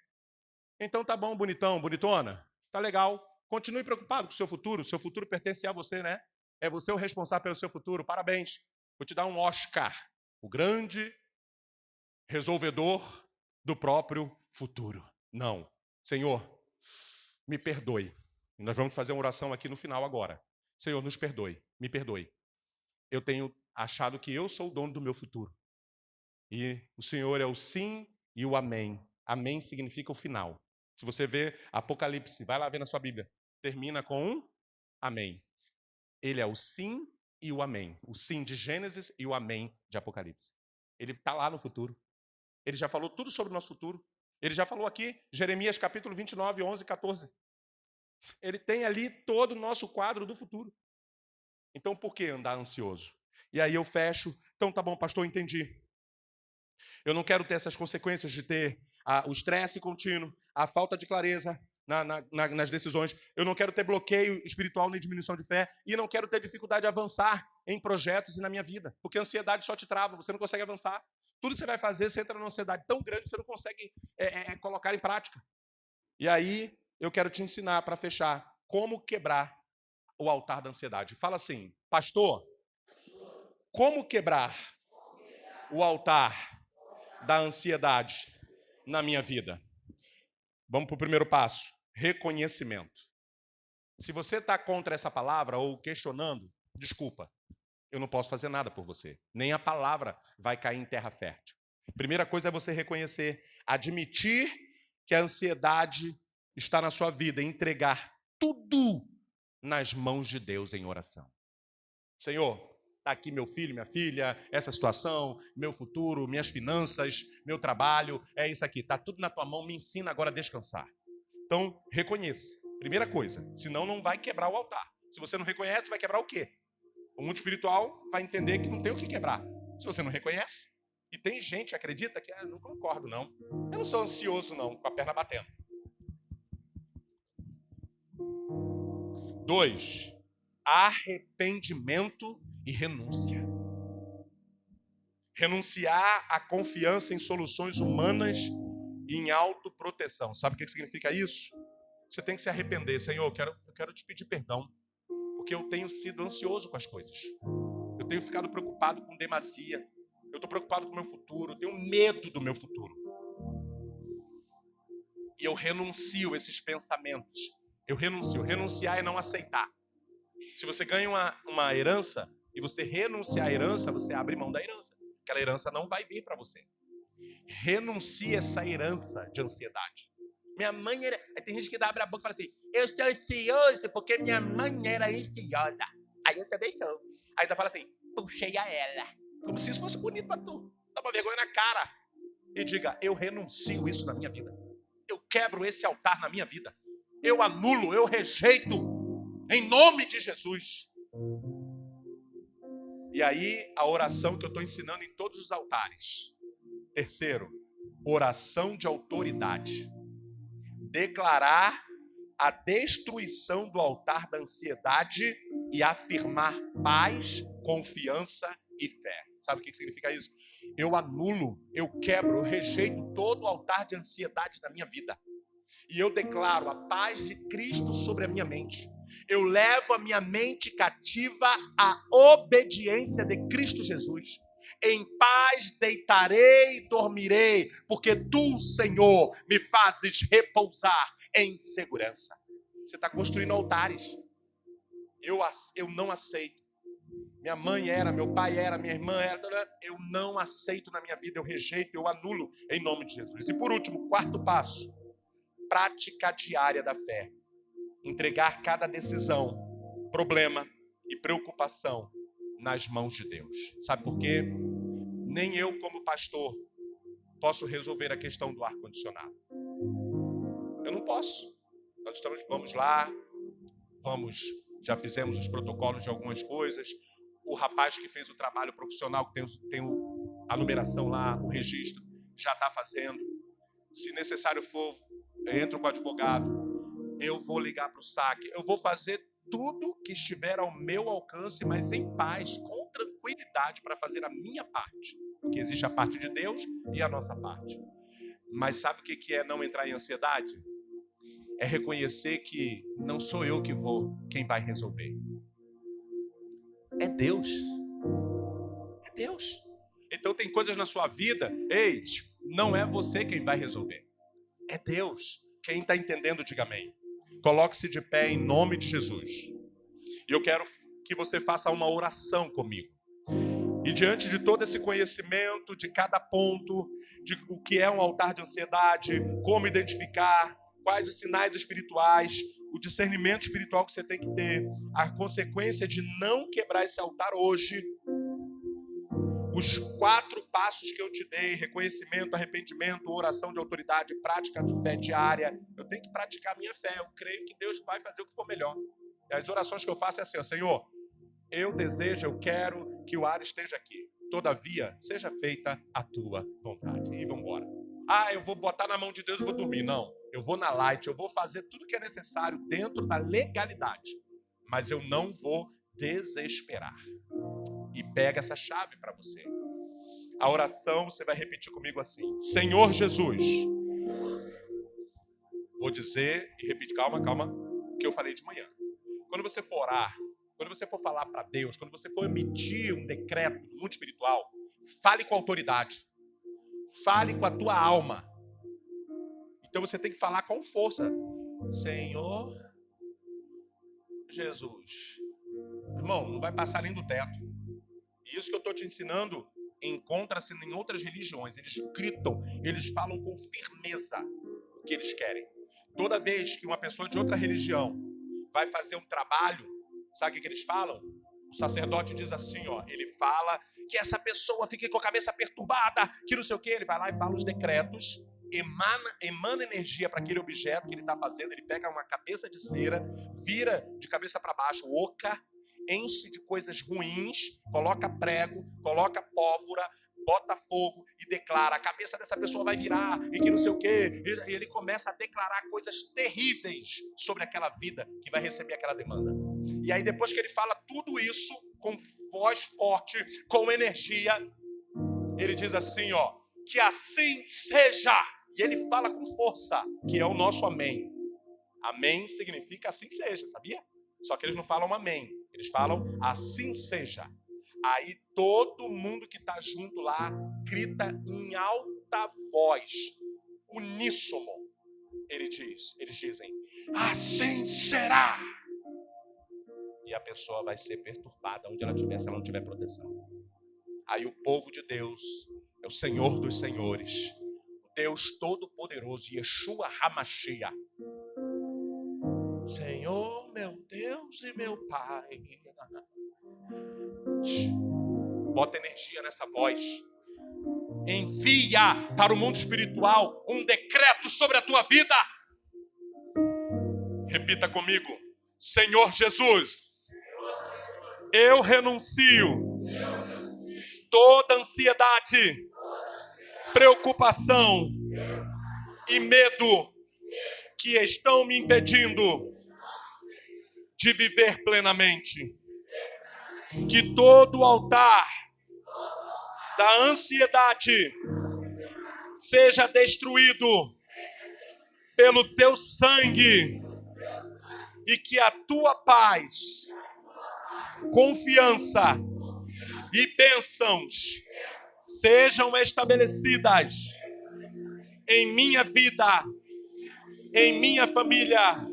Então tá bom, bonitão, bonitona. Tá legal. Continue preocupado com o seu futuro. O seu futuro pertence a você, né? É você o responsável pelo seu futuro. Parabéns. Vou te dar um Oscar. O grande resolvedor do próprio futuro. Não. Senhor, me perdoe. E nós vamos fazer uma oração aqui no final agora. Senhor, nos perdoe. Me perdoe. Eu tenho achado que eu sou o dono do meu futuro. E o Senhor é o sim e o amém. Amém significa o final. Se você vê Apocalipse, vai lá ver na sua Bíblia, termina com um amém. Ele é o sim e o amém. O sim de Gênesis e o amém de Apocalipse. Ele está lá no futuro. Ele já falou tudo sobre o nosso futuro. Ele já falou aqui, Jeremias capítulo 29, 11 e 14. Ele tem ali todo o nosso quadro do futuro. Então, por que andar ansioso? E aí eu fecho. Então, tá bom, pastor, entendi. Eu não quero ter essas consequências de ter o estresse contínuo, a falta de clareza nas decisões. Eu não quero ter bloqueio espiritual nem diminuição de fé. E não quero ter dificuldade de avançar em projetos e na minha vida. Porque a ansiedade só te trava, você não consegue avançar. Tudo que você vai fazer, você entra numa ansiedade tão grande que você não consegue colocar em prática. E aí, eu quero te ensinar, para fechar, como quebrar o altar da ansiedade. Fala assim, pastor, como quebrar o altar da ansiedade na minha vida? Vamos para o primeiro passo, reconhecimento. Se você está contra essa palavra ou questionando, desculpa, eu não posso fazer nada por você. Nem a palavra vai cair em terra fértil. Primeira coisa é você reconhecer, admitir que a ansiedade está na sua vida, entregar tudo nas mãos de Deus em oração. Senhor, está aqui meu filho, minha filha, essa situação, meu futuro, minhas finanças, meu trabalho, é isso aqui, está tudo na tua mão, me ensina agora a descansar. Então, reconheça. Primeira coisa, senão não vai quebrar o altar. Se você não reconhece, vai quebrar o quê? O mundo espiritual vai entender que não tem o que quebrar. Se você não reconhece. E tem gente que acredita que não concordo, não. Eu não sou ansioso, não, com a perna batendo. 2, arrependimento e renúncia. Renunciar à confiança em soluções humanas e em autoproteção. Sabe o que significa isso? Você tem que se arrepender. Senhor, eu quero te pedir perdão, porque eu tenho sido ansioso com as coisas. Eu tenho ficado preocupado com demasia. Eu estou preocupado com o meu futuro. Eu tenho medo do meu futuro. E eu renuncio a esses pensamentos. Eu renuncio. Renunciar é não aceitar. Se você ganha uma herança e você renunciar à herança, você abre mão da herança. Aquela herança não vai vir para você. Renuncie essa herança de ansiedade. Minha mãe era... Tem gente que abre a boca e fala assim, eu sou ansioso porque minha mãe era ansiosa. Aí eu também sou. Aí ainda fala assim, puxei a ela. Como se isso fosse bonito para tu. Dá uma vergonha na cara. E diga, eu renuncio isso na minha vida. Eu quebro esse altar na minha vida. Eu anulo, eu rejeito. Em nome de Jesus. E aí, a oração que eu estou ensinando em todos os altares. Terceiro, oração de autoridade. Declarar a destruição do altar da ansiedade e afirmar paz, confiança e fé. Sabe o que significa isso? Eu anulo, eu quebro, eu rejeito todo o altar de ansiedade na minha vida. E eu declaro a paz de Cristo sobre a minha mente. Eu levo a minha mente cativa à obediência de Cristo Jesus. Em paz deitarei e dormirei, porque tu, Senhor, me fazes repousar em segurança. Você está construindo altares. Eu não aceito. Minha mãe era, meu pai era, minha irmã era. Eu não aceito na minha vida, eu rejeito, eu anulo em nome de Jesus. E por último, quarto passo. Prática diária da fé. Entregar cada decisão, problema e preocupação nas mãos de Deus. Sabe por quê? Nem eu, como pastor, posso resolver a questão do ar-condicionado. Eu não posso. Vamos lá, já fizemos os protocolos de algumas coisas. O rapaz que fez o trabalho profissional, que tem a numeração lá, o registro, já está fazendo. Se necessário for, eu entro com o advogado. Eu vou ligar para o saque, eu vou fazer tudo que estiver ao meu alcance, mas em paz, com tranquilidade, para fazer a minha parte. Porque existe a parte de Deus e a nossa parte. Mas sabe o que é não entrar em ansiedade? É reconhecer que não sou eu que vou, quem vai resolver. É Deus. É Deus. Então tem coisas na sua vida, ei, não é você quem vai resolver. É Deus. Quem está entendendo, diga amém. Coloque-se de pé em nome de Jesus. E eu quero que você faça uma oração comigo. E diante de todo esse conhecimento, de cada ponto, de o que é um altar de ansiedade, como identificar, quais os sinais espirituais, o discernimento espiritual que você tem que ter, a consequência de não quebrar esse altar hoje, os 4 passos que eu te dei, reconhecimento, arrependimento, oração de autoridade, prática de fé diária. Eu tenho que praticar a minha fé. Eu creio que Deus vai fazer o que for melhor. E as orações que eu faço é assim, ó, Senhor, eu desejo, eu quero que o ar esteja aqui. Todavia, seja feita a tua vontade. E vamos embora. Eu vou botar na mão de Deus e vou dormir. Não, eu vou na light, eu vou fazer tudo que é necessário dentro da legalidade. Mas eu não vou desesperar. E pega essa chave para você. A oração você vai repetir comigo assim: Senhor Jesus, Vou dizer e repetir, calma, o que eu falei de manhã. Quando você for orar, quando você for falar para Deus, quando você for emitir um decreto no mundo espiritual, fale com autoridade. Fale com a tua alma. Então você tem que falar com força. Senhor Jesus. Irmão, não vai passar nem do teto. E isso que eu estou te ensinando encontra-se em outras religiões. Eles gritam, eles falam com firmeza o que eles querem. Toda vez que uma pessoa de outra religião vai fazer um trabalho, sabe o que eles falam? O sacerdote diz assim, ó, ele fala que essa pessoa fique com a cabeça perturbada, que não sei o quê. Ele vai lá e fala os decretos, emana energia para aquele objeto que ele está fazendo. Ele pega uma cabeça de cera, vira de cabeça para baixo, oca, enche de coisas ruins, coloca prego, coloca pólvora, bota fogo e declara, a cabeça dessa pessoa vai virar, e que não sei o quê. E ele começa a declarar coisas terríveis sobre aquela vida que vai receber aquela demanda. E aí depois que ele fala tudo isso, com voz forte, com energia, ele diz assim, ó, que assim seja. E ele fala com força, que é o nosso amém. Amém significa assim seja, sabia? Só que eles não falam amém, eles falam assim seja. Aí todo mundo que está junto lá grita em alta voz, uníssono. Eles dizem, assim será. E a pessoa vai ser perturbada onde ela estiver, se ela não tiver proteção. Aí o povo de Deus é o Senhor dos Senhores, o Deus Todo-Poderoso, Yeshua HaMashiach. Senhor, meu Deus e meu Pai. Bota energia nessa voz. Envia para o mundo espiritual um decreto sobre a tua vida. Repita comigo. Senhor Jesus, eu renuncio toda ansiedade, preocupação e medo que estão me impedindo de viver plenamente. Que todo altar da ansiedade seja destruído pelo teu sangue e que a tua paz, confiança e bênçãos sejam estabelecidas em minha vida, em minha família,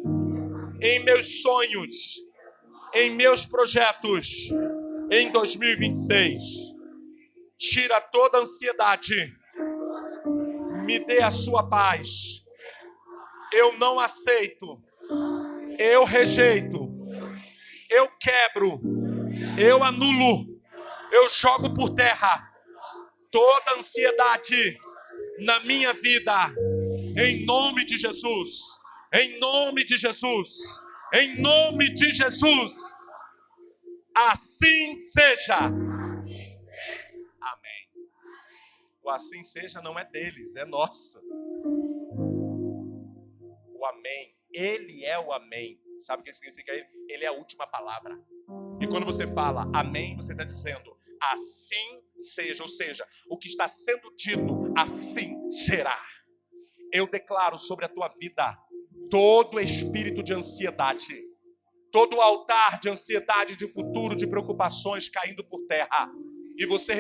em meus sonhos, em meus projetos, em 2026. Tira toda a ansiedade, me dê a sua paz. Eu não aceito, eu rejeito, eu quebro, eu anulo, eu jogo por terra toda ansiedade na minha vida, em nome de Jesus, em nome de Jesus, em nome de Jesus. Assim seja. Amém. O assim seja não é deles, é nosso. O amém, ele é o amém. Sabe o que significa ele? Ele é a última palavra. E quando você fala amém, você está dizendo assim seja, ou seja, o que está sendo dito, assim será. Eu declaro sobre a tua vida todo espírito de ansiedade, todo altar de ansiedade, de futuro, de preocupações caindo por terra. E você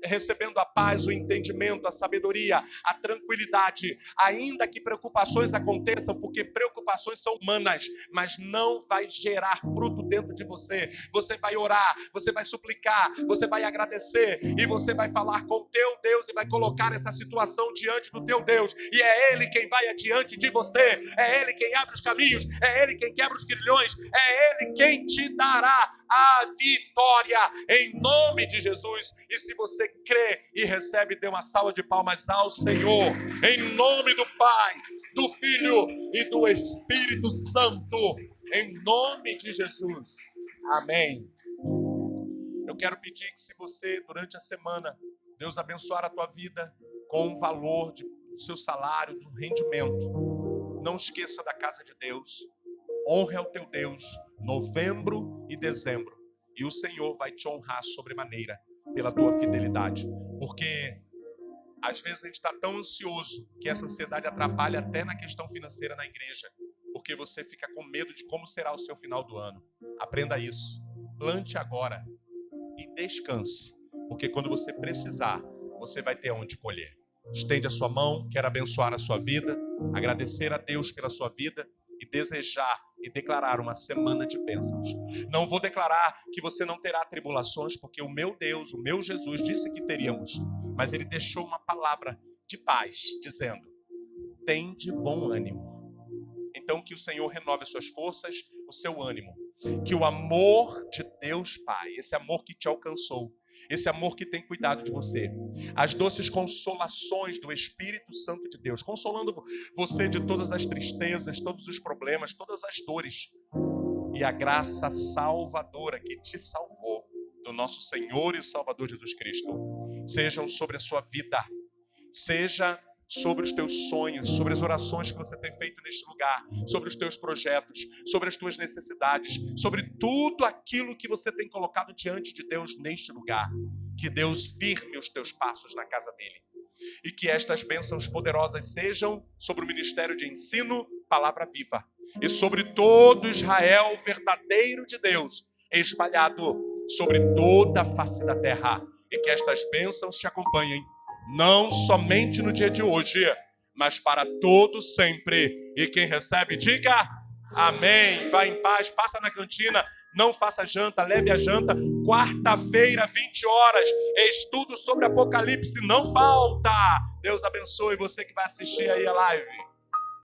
recebendo a paz, o entendimento, a sabedoria, a tranquilidade, ainda que preocupações aconteçam, porque preocupações são humanas, mas não vai gerar fruto dentro de você. Você vai orar, você vai suplicar, você vai agradecer, e você vai falar com o teu Deus e vai colocar essa situação diante do teu Deus, e é Ele quem vai adiante de você, é Ele quem abre os caminhos, é Ele quem quebra os grilhões, é Ele quem te dará a vitória, em nome de Jesus. E se você crê e recebe, dê uma salva de palmas ao Senhor, em nome do Pai, do Filho e do Espírito Santo, em nome de Jesus. Amém. Eu quero pedir que, se você, durante a semana, Deus abençoar a tua vida com o valor do seu salário, do rendimento, não esqueça da casa de Deus. Honre ao teu Deus, novembro e dezembro. E o Senhor vai te honrar sobremaneira pela tua fidelidade. Porque Às vezes a gente está tão ansioso que essa ansiedade atrapalha até na questão financeira na igreja, porque você fica com medo de como será o seu final do ano. Aprenda isso. Plante agora e descanse, porque quando você precisar, você vai ter onde colher. Estende a sua mão, quero abençoar a sua vida, agradecer a Deus pela sua vida e desejar e declarar uma semana de bênçãos. Não vou declarar que você não terá tribulações, porque o meu Deus, o meu Jesus disse que teríamos, mas ele deixou uma palavra de paz, dizendo: tem de bom ânimo. Então que o Senhor renove as suas forças, o seu ânimo. Que o amor de Deus Pai, esse amor que te alcançou, esse amor que tem cuidado de você, as doces consolações do Espírito Santo de Deus, consolando você de todas as tristezas, todos os problemas, todas as dores, e a graça salvadora que te salvou, do nosso Senhor e Salvador Jesus Cristo, sejam sobre a sua vida, seja sobre os teus sonhos, sobre as orações que você tem feito neste lugar, sobre os teus projetos, sobre as tuas necessidades, sobre tudo aquilo que você tem colocado diante de Deus neste lugar. Que Deus firme os teus passos na casa dele. E que estas bênçãos poderosas sejam sobre o ministério de ensino, palavra viva, e sobre todo Israel verdadeiro de Deus, espalhado sobre toda a face da terra. E que estas bênçãos te acompanhem, não somente no dia de hoje, mas para todo sempre. E quem recebe, diga amém. Vá em paz, passa na cantina, não faça janta, leve a janta. Quarta-feira, 20 horas, estudo sobre Apocalipse, não falta. Deus abençoe você que vai assistir aí a live.